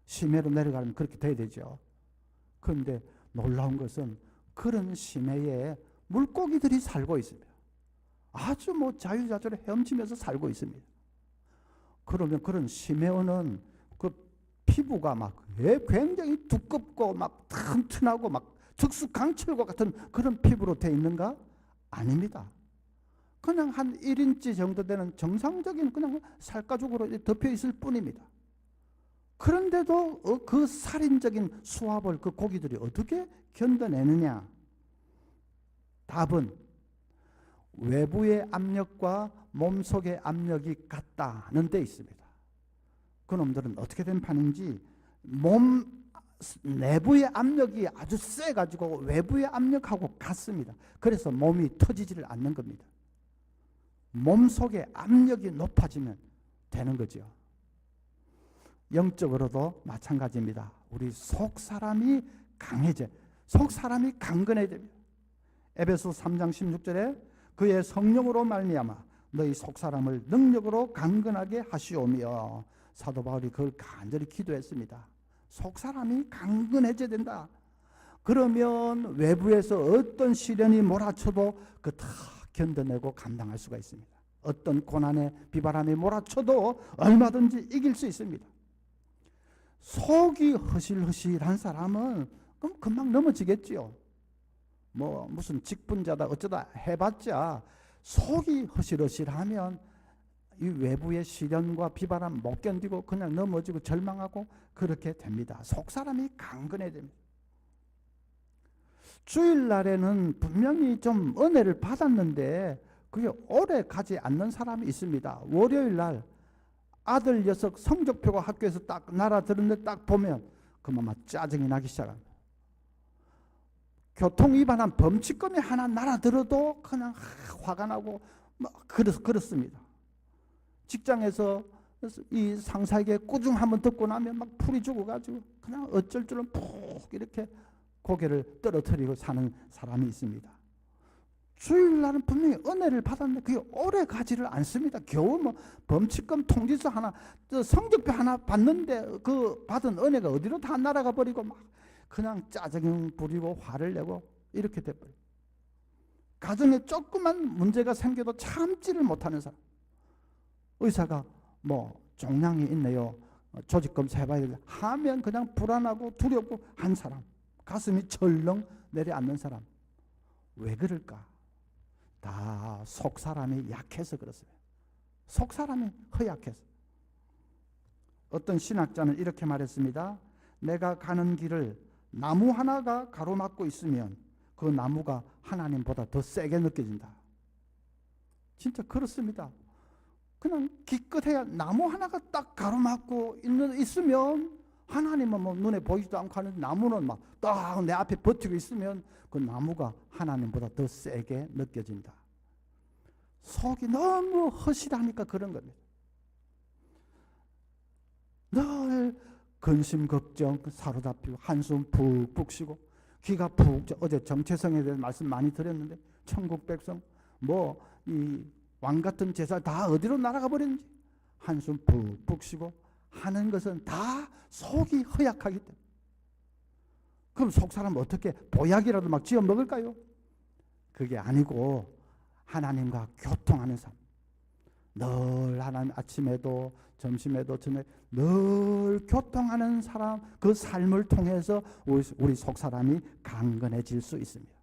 심해로 내려가면 그렇게 돼야 되죠. 그런데 놀라운 것은 그런 심해에 물고기들이 살고 있습니다. 아주 자유자재로 헤엄치면서 살고 있습니다. 그러면 그런 심해어는 그 피부가 막 굉장히 두껍고 막 튼튼하고 막 특수강철과 같은 그런 피부로 되어 있는가? 아닙니다. 그냥 한 1인치 정도 되는 정상적인 그냥 살가죽으로 덮여 있을 뿐입니다. 그런데도 그 살인적인 수압을 그 고기들이 어떻게 견뎌내느냐? 답은 외부의 압력과 몸속의 압력이 같다는 데 있습니다. 그놈들은 어떻게 된 판인지 몸 내부의 압력이 아주 세가지고 외부의 압력하고 같습니다. 그래서 몸이 터지지를 않는 겁니다. 몸속의 압력이 높아지면 되는 거죠. 영적으로도 마찬가지입니다. 우리 속사람이 강해져, 속사람이 강건해야 됩니다. 에베소 3장 16절에 그의 성령으로 말미암아 너희 속사람을 능력으로 강건하게 하시오며, 사도 바울이 그걸 간절히 기도했습니다. 속사람이 강건해져야 된다. 그러면 외부에서 어떤 시련이 몰아쳐도 그 다 견뎌내고 감당할 수가 있습니다. 어떤 고난의 비바람이 몰아쳐도 얼마든지 이길 수 있습니다. 속이 허실허실한 사람은 그럼 금방 넘어지겠지요. 뭐 무슨 직분자다 어쩌다 해봤자 속이 허실허실하면 이 외부의 시련과 비바람 못 견디고 그냥 넘어지고 절망하고 그렇게 됩니다. 속사람이 강건해야 됩니다. 주일날에는 분명히 좀 은혜를 받았는데 그게 오래 가지 않는 사람이 있습니다. 월요일날 아들 녀석 성적표가 학교에서 딱 날아들었는데 딱 보면 그만 짜증이 나기 시작합니다. 교통위반한 범칙금이 하나 날아들어도 그냥 화가 나고 그렇습니다. 직장에서 이 상사에게 꾸중 한번 듣고 나면 막 풀이 죽어가지고 그냥 어쩔 줄은 푹 이렇게 고개를 떨어뜨리고 사는 사람이 있습니다. 주일날은 분명히 은혜를 받았는데 그게 오래 가지를 않습니다. 겨우 뭐 범칙금 통지서 하나, 성적표 하나 받는데 그 받은 은혜가 어디로 다 날아가 버리고 막 그냥 짜증 부리고 화를 내고 이렇게 돼버려요. 가정에 조그만 문제가 생겨도 참지를 못하는 사람. 의사가 뭐 종양이 있네요, 조직검 해봐야 돼 하면 그냥 불안하고 두렵고 한 사람, 가슴이 철렁 내려앉는 사람. 왜 그럴까? 다 속사람이 약해서 그렇습니다. 속사람이 허약해서. 어떤 신학자는 이렇게 말했습니다. 내가 가는 길을 나무 하나가 가로막고 있으면 그 나무가 하나님보다 더 세게 느껴진다. 진짜 그렇습니다. 그냥 기껏해야 나무 하나가 딱 가로막고 있으면 하나님은 뭐 눈에 보이지도 않고 하는데 나무는 막 딱 내 앞에 버티고 있으면 그 나무가 하나님보다 더 세게 느껴진다. 속이 너무 허실하니까 그런 겁니다. 늘 근심 걱정 사로잡히고 한숨 푹푹 쉬고 귀가 푹, 어제 정체성에 대해서 말씀 많이 드렸는데 천국 백성 뭐 이 왕 같은 제사 다 어디로 날아가 버렸는지 한숨 푹푹 쉬고 하는 것은 다 속이 허약하기 때문에. 그럼 속 사람 어떻게 보약이라도 막 지어 먹을까요? 그게 아니고 하나님과 교통하는 삶. 늘 하나님 아침에도 점심에도 저녁에 늘 교통하는 사람, 그 삶을 통해서 우리 속 사람이 강건해질 수 있습니다.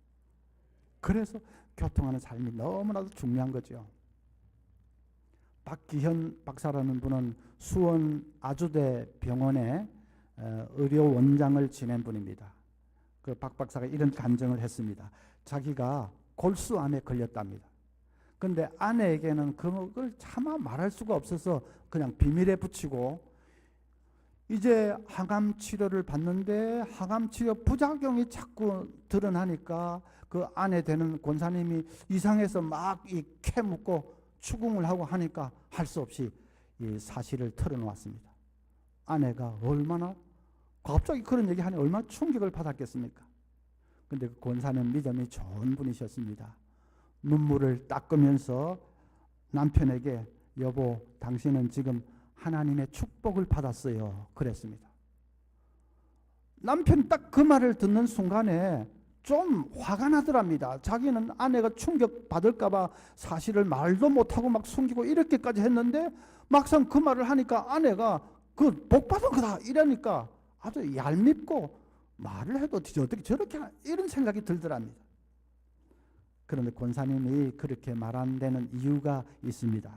그래서 교통하는 삶이 너무나도 중요한 거죠. 박기현 박사라는 분은 수원 아주대 병원의 의료 원장을 지낸 분입니다. 그 박 박사가 이런 간증을 했습니다. 자기가 골수암에 걸렸답니다. 근데 아내에게는 그걸 차마 말할 수가 없어서 그냥 비밀에 붙이고 이제 항암 치료를 받는데 항암 치료 부작용이 자꾸 드러나니까 그 아내 되는 권사님이 이상해서 막 이 캐묻고 추궁을 하고 하니까 할 수 없이 이 사실을 털어놓았습니다. 아내가 얼마나 갑자기 그런 얘기하니 얼마나 충격을 받았겠습니까? 근데 그 권사는 믿음이 좋은 분이셨습니다. 눈물을 닦으면서 남편에게 여보 당신은 지금 하나님의 축복을 받았어요 그랬습니다. 남편이 딱 그 말을 듣는 순간에 좀 화가 나더랍니다. 자기는 아내가 충격 받을까 봐 사실을 말도 못하고 막 숨기고 이렇게까지 했는데 막상 그 말을 하니까 아내가 그 복 받은 거다 이러니까 아주 얄밉고 말을 해도 어떻게 저렇게 이런 생각이 들더랍니다. 그런데 권사님이 그렇게 말한 데는 이유가 있습니다.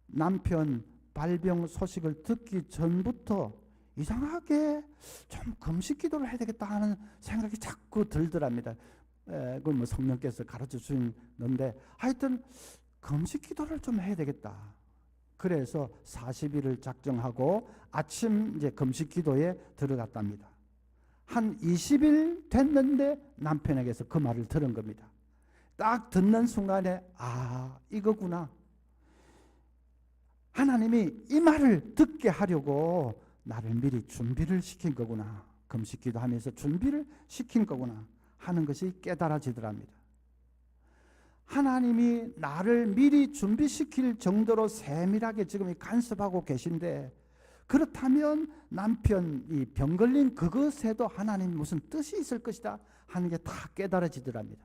남편 발병 소식을 듣기 전부터 이상하게 좀 금식 기도를 해야 되겠다 하는 생각이 자꾸 들더랍니다. 그건 뭐 성령께서 가르쳐 주시는데 하여튼 금식 기도를 좀 해야 되겠다. 그래서 40일을 작정하고 아침 이제 금식 기도에 들어갔답니다. 한 20일 됐는데 남편에게서 그 말을 들은 겁니다. 딱 듣는 순간에 이거구나. 하나님이 이 말을 듣게 하려고 나를 미리 준비를 시킨 거구나. 금식 기도하면서 준비를 시킨 거구나 하는 것이 깨달아지더랍니다. 하나님이 나를 미리 준비시킬 정도로 세밀하게 지금 간섭하고 계신데, 그렇다면 남편이 병 걸린 그것에도 하나님 무슨 뜻이 있을 것이다 하는 게 다 깨달아지더랍니다.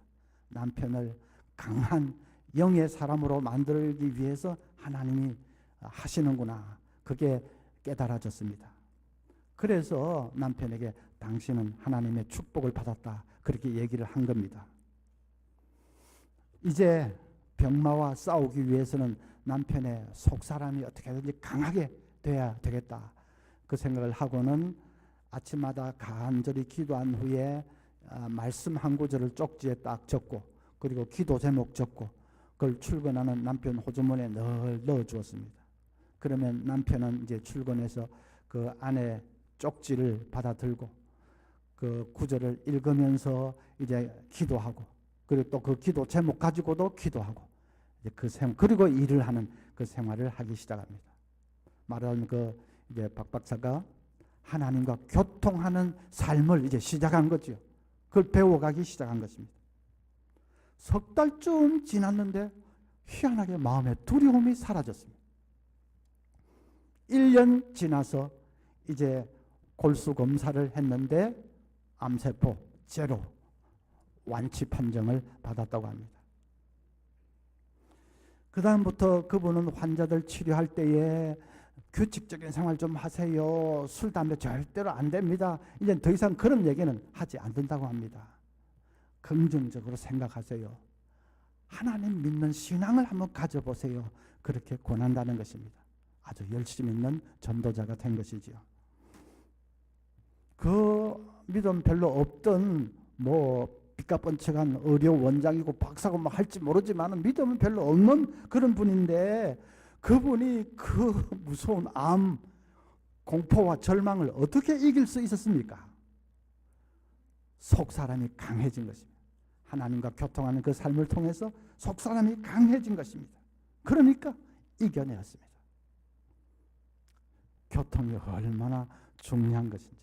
남편을 강한 영의 사람으로 만들기 위해서 하나님이 하시는구나. 그게 깨달아졌습니다. 그래서 남편에게 당신은 하나님의 축복을 받았다. 그렇게 얘기를 한 겁니다. 이제 병마와 싸우기 위해서는 남편의 속사람이 어떻게든지 강하게 돼야 되겠다. 그 생각을 하고는 아침마다 간절히 기도한 후에 말씀 한 구절을 쪽지에 딱 적고, 그리고 기도 제목 적고, 그걸 출근하는 남편 호주머니에 늘 넣어 주었습니다. 그러면 남편은 이제 출근해서 그 안에 쪽지를 받아 들고 그 구절을 읽으면서 이제 기도하고, 그리고 또 그 기도 제목 가지고도 기도하고, 이제 그리고 일을 하는 그 생활을 하기 시작합니다. 말하는 이제 박 박사가 하나님과 교통하는 삶을 이제 시작한 거죠. 그걸 배워가기 시작한 것입니다. 석 달쯤 지났는데 희한하게 마음의 두려움이 사라졌습니다. 1년 지나서 이제 골수 검사를 했는데 암세포 제로, 완치 판정을 받았다고 합니다. 그 다음부터 그분은 환자들 치료할 때에 규칙적인 생활 좀 하세요. 술, 담배 절대로 안 됩니다. 이제 더 이상 그런 얘기는 하지 않는다고 합니다. 긍정적으로 생각하세요. 하나님 믿는 신앙을 한번 가져보세요. 그렇게 권한다는 것입니다. 아주 열심히 있는 전도자가 된 것이지요. 그 믿음 별로 없던 삐까뻔쩍한 의료 원장이고 박사고 할지 모르지만 믿음은 별로 없는 그런 분인데, 그분이 그 무서운 암 공포와 절망을 어떻게 이길 수 있었습니까? 속사람이 강해진 것입니다. 하나님과 교통하는 그 삶을 통해서 속사람이 강해진 것입니다. 그러니까 이겨내었습니다. 교통이 얼마나 중요한 것인지.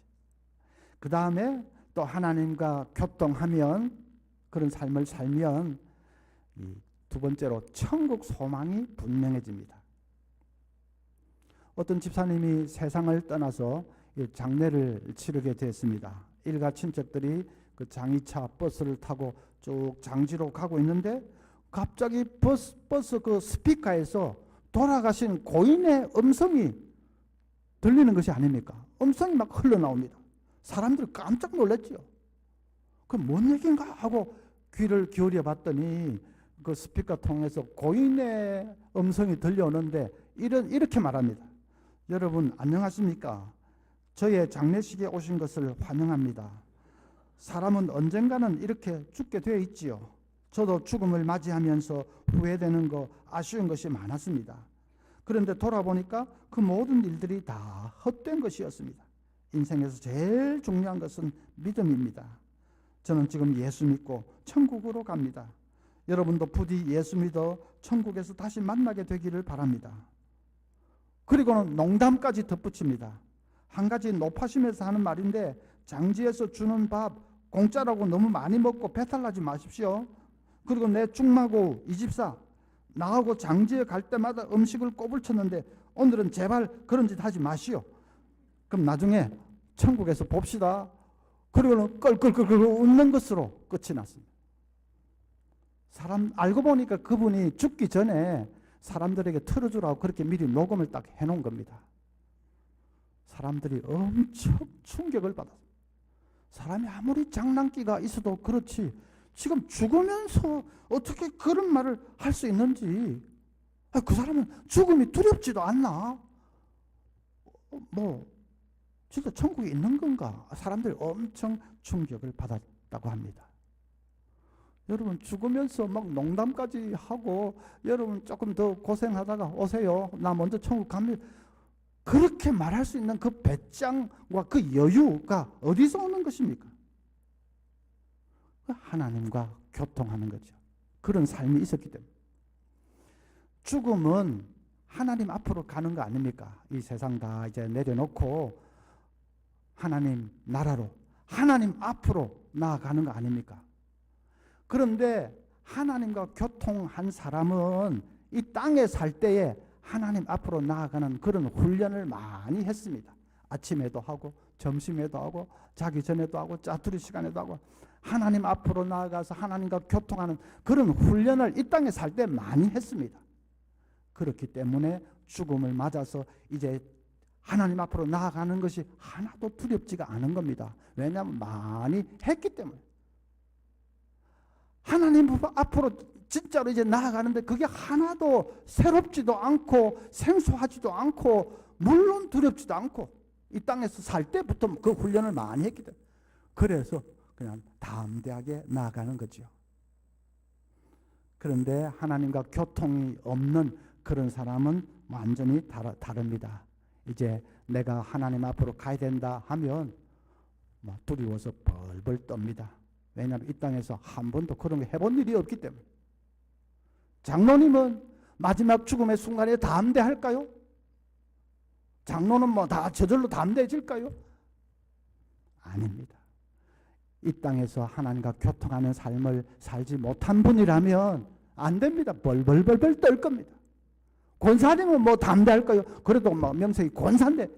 그 다음에 또 하나님과 교통하면, 그런 삶을 살면 이 두 번째로 천국 소망이 분명해집니다. 어떤 집사님이 세상을 떠나서 장례를 치르게 됐습니다. 일가 친척들이 그 장의차 버스를 타고 쭉 장지로 가고 있는데 갑자기 버스 그 스피커에서 돌아가신 고인의 음성이 들리는 것이 아닙니까? 음성이 막 흘러나옵니다. 사람들이 깜짝 놀랐죠. 그 뭔 얘기인가 하고 귀를 기울여 봤더니 그 스피커 통해서 고인의 음성이 들려오는데 이렇게 말합니다. 여러분 안녕하십니까? 저의 장례식에 오신 것을 환영합니다. 사람은 언젠가는 이렇게 죽게 되어 있지요. 저도 죽음을 맞이하면서 후회되는 거, 아쉬운 것이 많았습니다. 그런데 돌아보니까 그 모든 일들이 다 헛된 것이었습니다. 인생에서 제일 중요한 것은 믿음입니다. 저는 지금 예수 믿고 천국으로 갑니다. 여러분도 부디 예수 믿어 천국에서 다시 만나게 되기를 바랍니다. 그리고는 농담까지 덧붙입니다. 한 가지 높아심에서 하는 말인데, 장지에서 주는 밥 공짜라고 너무 많이 먹고 배탈 나지 마십시오. 그리고 내 중마고 이 집사 나하고 장지에 갈 때마다 음식을 꼬불쳤는데 오늘은 제발 그런 짓 하지 마시오. 그럼 나중에 천국에서 봅시다. 그리고는 껄껄껄껄 웃는 것으로 끝이 났습니다. 알고 보니까 그분이 죽기 전에 사람들에게 틀어주라고 그렇게 미리 녹음을 딱 해놓은 겁니다. 사람들이 엄청 충격을 받았어요. 사람이 아무리 장난기가 있어도 그렇지 지금 죽으면서 어떻게 그런 말을 할 수 있는지, 그 사람은 죽음이 두렵지도 않나? 뭐 진짜 천국에 있는 건가? 사람들이 엄청 충격을 받았다고 합니다. 여러분 죽으면서 막 농담까지 하고 여러분 조금 더 고생하다가 오세요. 나 먼저 천국 갑니다. 그렇게 말할 수 있는 그 배짱과 그 여유가 어디서 오는 것입니까? 하나님과 교통하는 거죠. 그런 삶이 있었기 때문에. 죽음은 하나님 앞으로 가는 거 아닙니까? 이 세상 다 이제 내려놓고 하나님 나라로, 하나님 앞으로 나아가는 거 아닙니까? 그런데 하나님과 교통한 사람은 이 땅에 살 때에 하나님 앞으로 나아가는 그런 훈련을 많이 했습니다. 아침에도 하고 점심에도 하고 자기 전에도 하고 짜투리 시간에도 하고 하나님 앞으로 나아가서 하나님과 교통하는 그런 훈련을 이 땅에 살 때 많이 했습니다. 그렇기 때문에 죽음을 맞아서 이제 하나님 앞으로 나아가는 것이 하나도 두렵지가 않은 겁니다. 왜냐하면 많이 했기 때문에. 하나님 앞으로 진짜로 이제 나아가는데 그게 하나도 새롭지도 않고 생소하지도 않고 물론 두렵지도 않고 이 땅에서 살 때부터 그 훈련을 많이 했기 때문에 그래서 그냥 담대하게 나아가는 거죠. 그런데 하나님과 교통이 없는 그런 사람은 완전히 다릅니다. 이제 내가 하나님 앞으로 가야 된다 하면 두려워서 벌벌 떱니다. 왜냐하면 이 땅에서 한 번도 그런 거 해본 일이 없기 때문에. 장로님은 마지막 죽음의 순간에 담대할까요? 장로는 뭐 다 저절로 담대해질까요? 아닙니다. 이 땅에서 하나님과 교통하는 삶을 살지 못한 분이라면 안 됩니다. 벌벌벌벌 떨 겁니다. 권사님은 뭐 담대할까요? 그래도 뭐 명색이 권사인데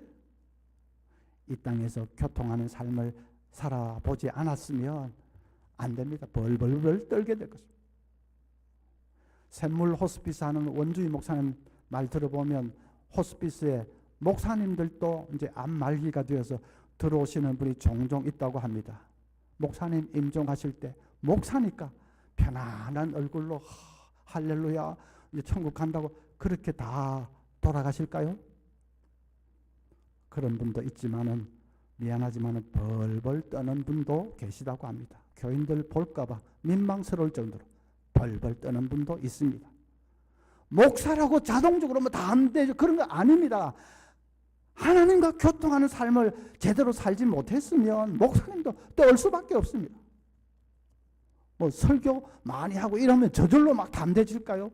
이 땅에서 교통하는 삶을 살아보지 않았으면 안 됩니다. 벌벌벌 떨게 될 것입니다. 샘물 호스피스 하는 원주희 목사님 말 들어보면 호스피스에 목사님들도 이제 암 말기가 되어서 들어오시는 분이 종종 있다고 합니다. 목사님 임종하실 때 목사니까 편안한 얼굴로 할렐루야 이제 천국 간다고 그렇게 다 돌아가실까요? 그런 분도 있지만은 미안하지만은 벌벌 떠는 분도 계시다고 합니다. 교인들 볼까봐 민망스러울 정도로 벌벌 떠는 분도 있습니다. 목사라고 자동적으로 뭐 다 안 되죠. 그런 거 아닙니다. 하나님과 교통하는 삶을 제대로 살지 못했으면 목사님도 떨 수밖에 없습니다. 뭐 설교 많이 하고 이러면 저절로 막 담대해질까요?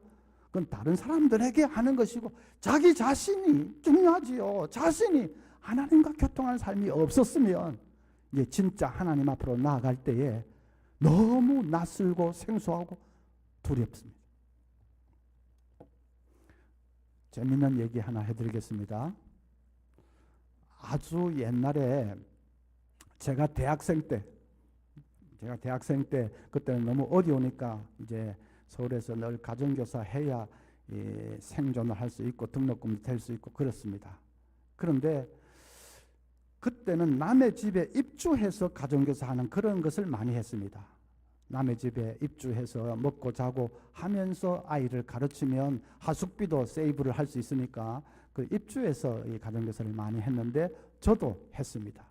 그건 다른 사람들에게 하는 것이고 자기 자신이 중요하지요. 자신이 하나님과 교통하는 삶이 없었으면 이제 진짜 하나님 앞으로 나아갈 때에 너무 낯설고 생소하고 두렵습니다. 재미있는 얘기 하나 해드리겠습니다. 아주 옛날에 제가 대학생 때 그때는 너무 어려우니까 이제 서울에서 늘 가정교사 해야 생존을 할 수 있고 등록금도 될 수 있고 그렇습니다. 그런데 그때는 남의 집에 입주해서 가정교사 하는 그런 것을 많이 했습니다. 남의 집에 입주해서 먹고 자고 하면서 아이를 가르치면 하숙비도 세이브를 할 수 있으니까 그 입주해서 이 가정교사를 많이 했는데 저도 했습니다.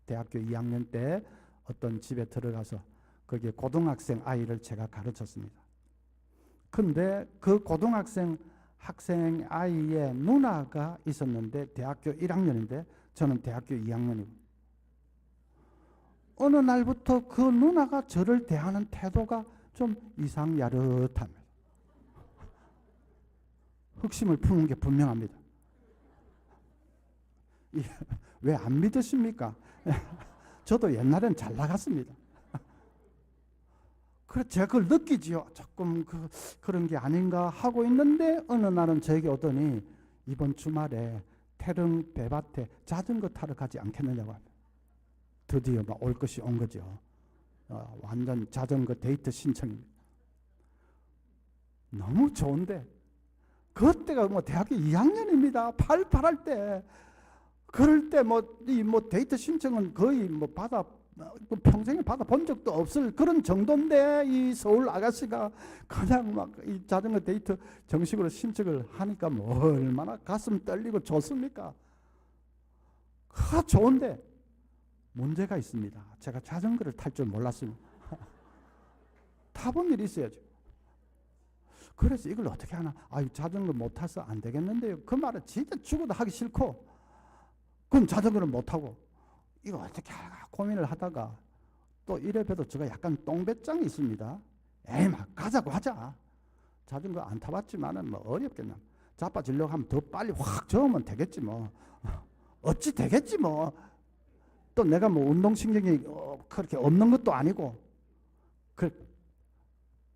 대학교 2학년 때 어떤 집에 들어가서 거기에 고등학생 아이를 제가 가르쳤습니다. 근데 그 고등학생 학생 아이의 누나가 있었는데 대학교 1학년인데 저는 대학교 2학년이고 어느 날부터 그 누나가 저를 대하는 태도가 좀 이상야릇합니다. 흑심을 품은 게 분명합니다. 왜 안 믿으십니까? 저도 옛날엔 잘 나갔습니다. 그래서 제가 그걸 느끼지요. 조금 그런 게 아닌가 하고 있는데 어느 날은 저에게 오더니 이번 주말에 태릉 배밭에 자전거 타러 가지 않겠느냐고 합니다. 드디어 막 올 것이 온 거죠. 완전 자전거 데이트 신청입니다. 너무 좋은데 그때가 뭐 대학교 2학년입니다. 팔팔할 때 그럴 때 이 데이트 신청은 거의 평생에 받아본 적도 없을 그런 정도인데, 이 서울 아가씨가 그냥 막 이 자전거 데이트 정식으로 신청을 하니까 얼마나 가슴 떨리고 좋습니까? 좋은데 문제가 있습니다. 제가 자전거를 탈 줄 몰랐습니다. 타본 일이 있어야죠. 그래서 이걸 어떻게 하나, 자전거 못 타서 안 되겠는데요. 그 말은 진짜 죽어도 하기 싫고, 그럼 자전거를 못 타고 이거 어떻게 할까 고민을 하다가, 또 이래봬도 제가 약간 똥배짱이 있습니다. 에이, 막 가자고 하자. 자전거 안 타봤지만은 어렵겠나. 자빠지려고 하면 더 빨리 확 저으면 되겠지 뭐. 어찌 되겠지 뭐. 또 내가 운동신경이 그렇게 없는 것도 아니고,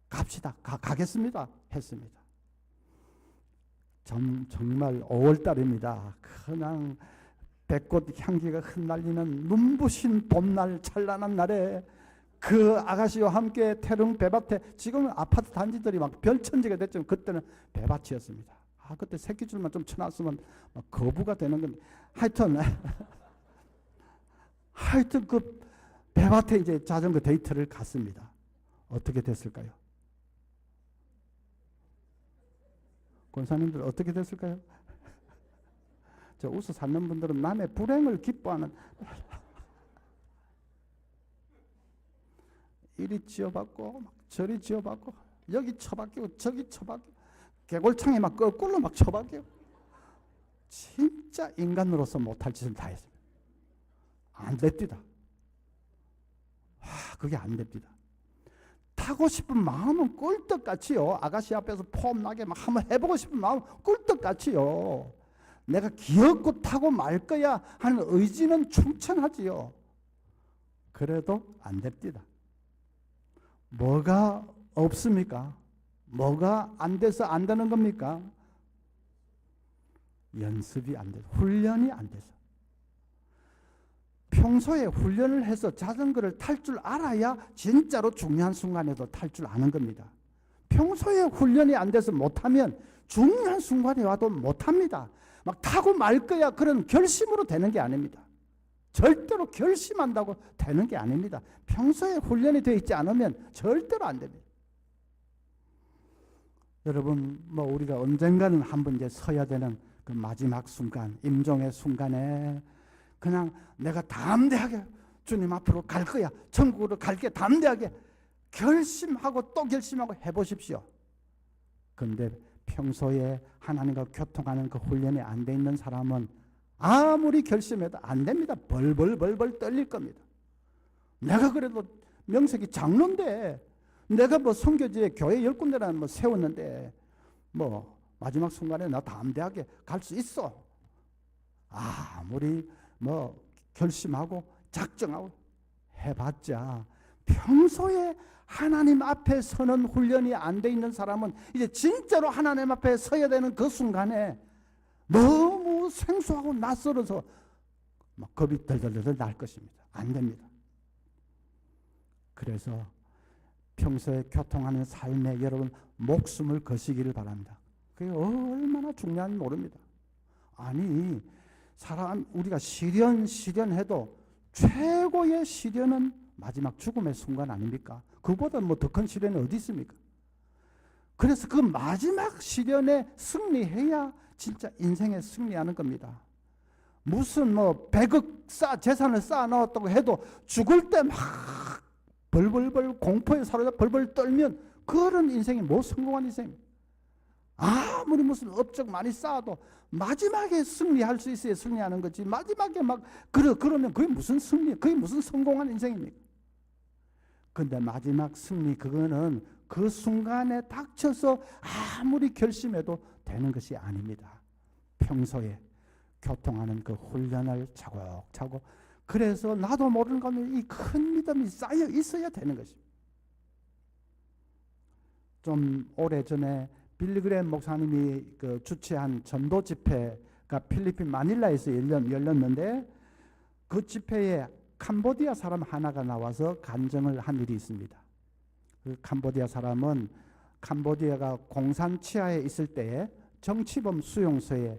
갑시다. 가겠습니다. 했습니다. 정말 5월달입니다. 그냥 백꽃 향기가 흩날리는 눈부신 봄날 찬란한 날에 그 아가씨와 함께 태릉 배밭에, 지금은 아파트 단지들이 막 별천지가 됐지만 그때는 배밭이었습니다. 그때 새끼줄만 좀 쳐놨으면 거부가 되는 건데, 하여튼 그 배밭에 이제 자전거 데이트를 갔습니다. 어떻게 됐을까요? 권사님들 어떻게 됐을까요? 저 웃어 사는 분들은 남의 불행을 기뻐하는, 이리 지어받고 저리 지어받고, 여기 쳐박히고 저기 쳐박히고, 개골창에 막 거꾸로 막 쳐박히고, 진짜 인간으로서 못할 짓을 다 했습니다. 안 됩니다. 그게 안 됩니다. 타고 싶은 마음은 꿀떡같이요. 아가씨 앞에서 폼나게 막 한번 해보고 싶은 마음은 꿀떡같이요. 내가 기어코 타고 말 거야 하는 의지는 충천하지요. 그래도 안 됩니다. 뭐가 없습니까? 뭐가 안 돼서 안 되는 겁니까? 연습이 안 돼서, 훈련이 안 돼서. 평소에 훈련을 해서 자전거를 탈 줄 알아야 진짜로 중요한 순간에도 탈 줄 아는 겁니다. 평소에 훈련이 안 돼서 못하면 중요한 순간에 와도 못합니다. 막 타고 말 거야 그런 결심으로 되는 게 아닙니다. 절대로 결심한다고 되는 게 아닙니다. 평소에 훈련이 되어 있지 않으면 절대로 안 됩니다. 여러분, 우리가 언젠가는 한번 이제 서야 되는 그 마지막 순간, 임종의 순간에 그냥 내가 담대하게 주님 앞으로 갈 거야, 천국으로 갈게, 담대하게 결심하고 또 결심하고 해보십시오. 그런데 평소에 하나님과 교통하는 그 훈련이 안 돼 있는 사람은 아무리 결심해도 안 됩니다. 벌벌 떨릴 겁니다. 내가 그래도 명색이 장로인데, 내가 선교지에 교회 10군데나 세웠는데 마지막 순간에 나 담대하게 갈 수 있어. 아무리 결심하고 작정하고 해봤자 평소에 하나님 앞에 서는 훈련이 안 돼 있는 사람은 이제 진짜로 하나님 앞에 서야 되는 그 순간에 너무 생소하고 낯설어서 겁이 덜덜덜 날 것입니다. 안 됩니다. 그래서 평소에 교통하는 삶에 여러분 목숨을 거시기를 바랍니다. 그게 얼마나 중요한지 모릅니다. 아니, 우리가 시련해도 최고의 시련은 마지막 죽음의 순간 아닙니까? 그보다 더 큰 시련이 어디 있습니까? 그래서 그 마지막 시련에 승리해야 진짜 인생에 승리하는 겁니다. 무슨 100억 재산을 쌓아 넣었다고 해도 죽을 때 막 벌벌벌 공포에 사로잡혀 벌벌 떨면 그런 인생이 성공한 인생입니다. 아무리 무슨 업적 많이 쌓아도 마지막에 승리할 수 있어야 승리하는 거지, 마지막에 그러면 그게 무슨 승리, 그게 무슨 성공한 인생입니까? 근데 마지막 승리, 그거는 그 순간에 닥쳐서 아무리 결심해도 되는 것이 아닙니다. 평소에 교통하는 그 훈련을 차곡차곡, 그래서 나도 모르는 가운데 이 큰 믿음이 쌓여 있어야 되는 것입니다. 좀 오래전에 빌리그램 목사님이 주최한 전도 집회가 필리핀 마닐라에서 열렸는데, 그 집회에 캄보디아 사람 하나가 나와서 간증을 한 일이 있습니다. 그 캄보디아 사람은 캄보디아가 공산 치하에 있을 때에 정치범 수용소에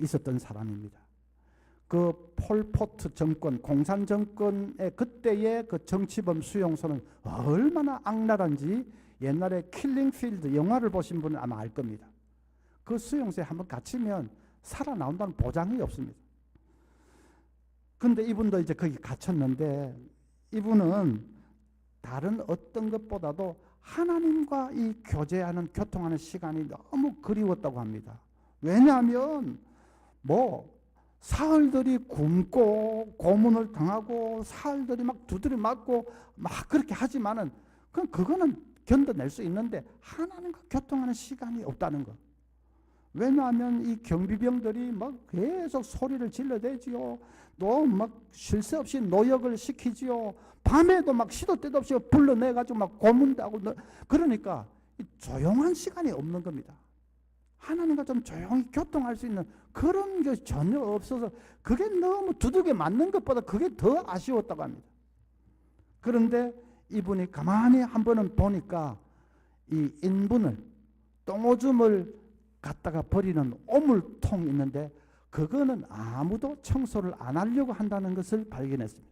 있었던 사람입니다. 그 폴포트 정권, 공산 정권의 그때의 그 정치범 수용소는 얼마나 악랄한지 옛날에 킬링필드 영화를 보신 분은 아마 알 겁니다. 그 수용소에 한번 갇히면 살아나온다는 보장이 없습니다. 근데 이분도 이제 거기 갇혔는데 이분은 다른 어떤 것보다도 하나님과 이 교제하는, 교통하는 시간이 너무 그리웠다고 합니다. 왜냐하면 사흘들이 굶고 고문을 당하고 사흘들이 막 두드려 맞고 막 그렇게 하지만은 그거는 견뎌낼 수 있는데 하나님과 교통하는 시간이 없다는 거. 왜냐하면 이 경비병들이 막 계속 소리를 질러대지요. 또 막 쉴 새 없이 노역을 시키지요. 밤에도 막 시도 때도 없이 불러내가지고 막 고문도 하고. 그러니까 조용한 시간이 없는 겁니다. 하나님과 좀 조용히 교통할 수 있는 그런 게 전혀 없어서 그게 너무 두둑에 맞는 것보다 그게 더 아쉬웠다고 합니다. 그런데 이분이 가만히 한 번은 보니까 이 인분을, 똥오줌을 갖다가 버리는 오물통이 있는데 그거는 아무도 청소를 안 하려고 한다는 것을 발견했습니다.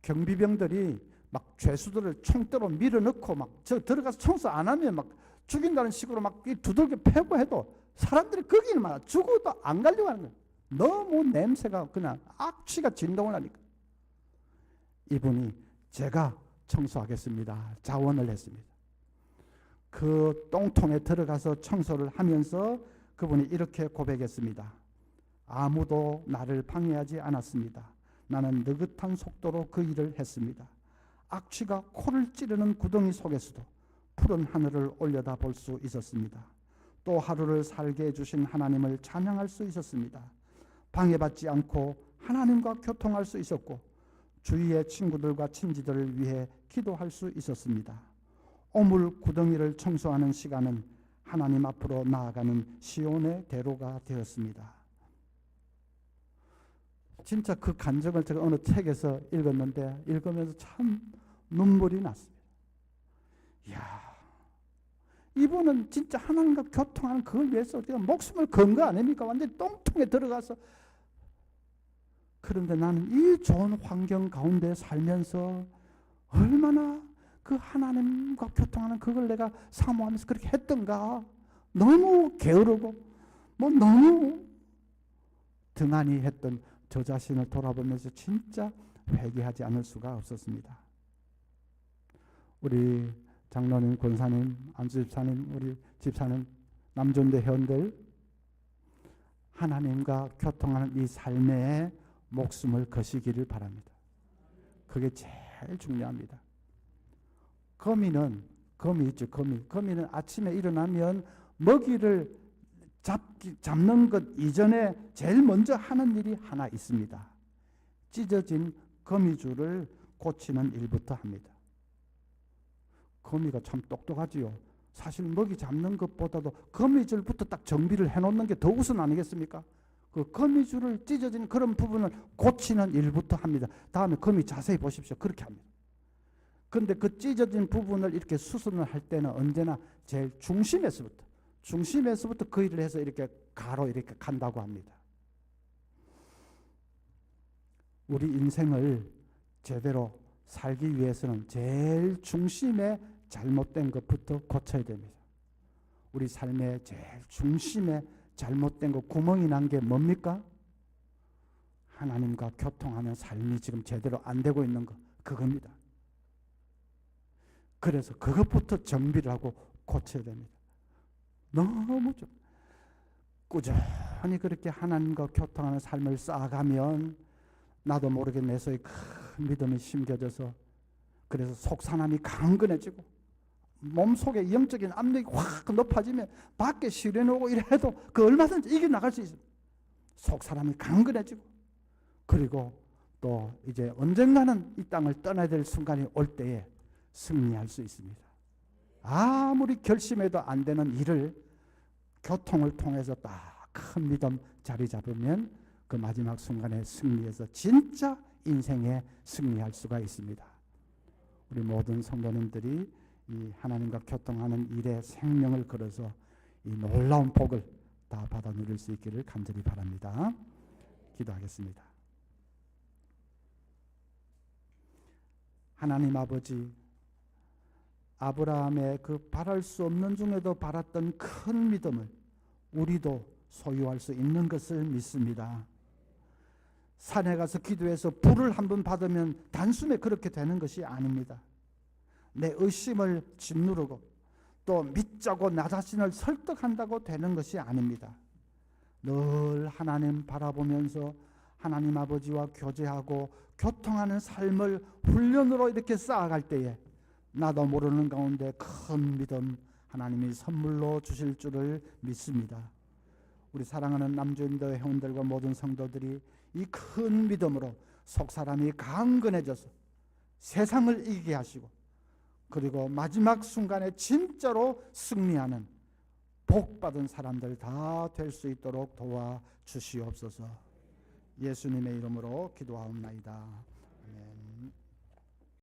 경비병들이 막 죄수들을 총대로 밀어넣고 막 저 들어가서 청소 안 하면 막 죽인다는 식으로 막 두들겨 패고 해도 사람들이 거기는 막 죽어도 안 가려고 하는 거예요. 너무 냄새가 그냥 악취가 진동을 하니까. 이분이 제가 청소하겠습니다. 자원을 했습니다. 그 똥통에 들어가서 청소를 하면서 그분이 이렇게 고백했습니다. 아무도 나를 방해하지 않았습니다. 나는 느긋한 속도로 그 일을 했습니다. 악취가 코를 찌르는 구덩이 속에서도 푸른 하늘을 올려다 볼 수 있었습니다. 또 하루를 살게 해주신 하나님을 찬양할 수 있었습니다. 방해받지 않고 하나님과 교통할 수 있었고 주위의 친구들과 친지들을 위해 기도할 수 있었습니다. 오물 구덩이를 청소하는 시간은 하나님 앞으로 나아가는 시온의 대로가 되었습니다. 진짜 그 감정을 제가 어느 책에서 읽었는데 읽으면서 참 눈물이 났습니다. 이야, 이분은 진짜 하나님과 교통하는 그걸 위해서 목숨을 건 거 아닙니까? 완전히 똥통에 들어가서. 그런데 나는 이 좋은 환경 가운데 살면서 얼마나 그 하나님과 교통하는 그걸 내가 사모하면서 그렇게 했던가. 너무 게으르고 너무 등한히 했던 저 자신을 돌아보면서 진짜 회개하지 않을 수가 없었습니다. 우리 장로님, 권사님, 안수집사님, 우리 집사님, 남존대 회원들, 하나님과 교통하는 이 삶에 목숨을 거시기를 바랍니다. 그게 제일 중요합니다. 거미 있죠. 거미는 아침에 일어나면 먹이를 잡는 것 이전에 제일 먼저 하는 일이 하나 있습니다. 찢어진 거미줄을 고치는 일부터 합니다. 거미가 참 똑똑하지요. 사실 먹이 잡는 것보다도 거미줄부터 딱 정비를 해놓는 게 더 우선 아니겠습니까? 그 거미줄을 찢어진 그런 부분을 고치는 일부터 합니다. 다음에 거미 자세히 보십시오. 그렇게 합니다. 그런데 그 찢어진 부분을 이렇게 수선을 할 때는 언제나 제일 중심에서부터 그 일을 해서 이렇게 가로 이렇게 간다고 합니다. 우리 인생을 제대로 살기 위해서는 제일 중심에 잘못된 것부터 고쳐야 됩니다. 우리 삶의 제일 중심에 잘못된 거, 구멍이 난 게 뭡니까? 하나님과 교통하는 삶이 지금 제대로 안 되고 있는 거, 그겁니다. 그래서 그것부터 정비를 하고 고쳐야 됩니다. 너무 좀 꾸준히 그렇게 하나님과 교통하는 삶을 쌓아가면 나도 모르게 내 속에 큰 믿음이 심겨져서 그래서 속사람이 강건해지고 몸속에 영적인 압력이 확 높아지면 밖에 실어놓고 이래도 그 얼마든지 이겨나갈 수 있어요. 속사람이 강건해지고 그리고 또 이제 언젠가는 이 땅을 떠나야 될 순간이 올 때에 승리할 수 있습니다. 아무리 결심해도 안 되는 일을 교통을 통해서 딱 큰 믿음 자리 잡으면 그 마지막 순간에 승리해서 진짜 인생에 승리할 수가 있습니다. 우리 모든 성도님들이 이 하나님과 교통하는 일에 생명을 걸어서 이 놀라운 복을 다 받아 누릴 수 있기를 간절히 바랍니다. 기도하겠습니다. 하나님 아버지, 아브라함의 그 바랄 수 없는 중에도 바랐던 큰 믿음을 우리도 소유할 수 있는 것을 믿습니다. 산에 가서 기도해서 불을 한번 받으면 단숨에 그렇게 되는 것이 아닙니다. 내 의심을 짓누르고 또 믿자고 나 자신을 설득한다고 되는 것이 아닙니다. 늘 하나님 바라보면서 하나님 아버지와 교제하고 교통하는 삶을 훈련으로 이렇게 쌓아갈 때에 나도 모르는 가운데 큰 믿음 하나님이 선물로 주실 줄을 믿습니다. 우리 사랑하는 남주인도 회원들과 모든 성도들이 이 큰 믿음으로 속사람이 강건해져서 세상을 이기게 하시고 그리고 마지막 순간에 진짜로 승리하는 복받은 사람들 다 될 수 있도록 도와주시옵소서. 예수님의 이름으로 기도하옵나이다.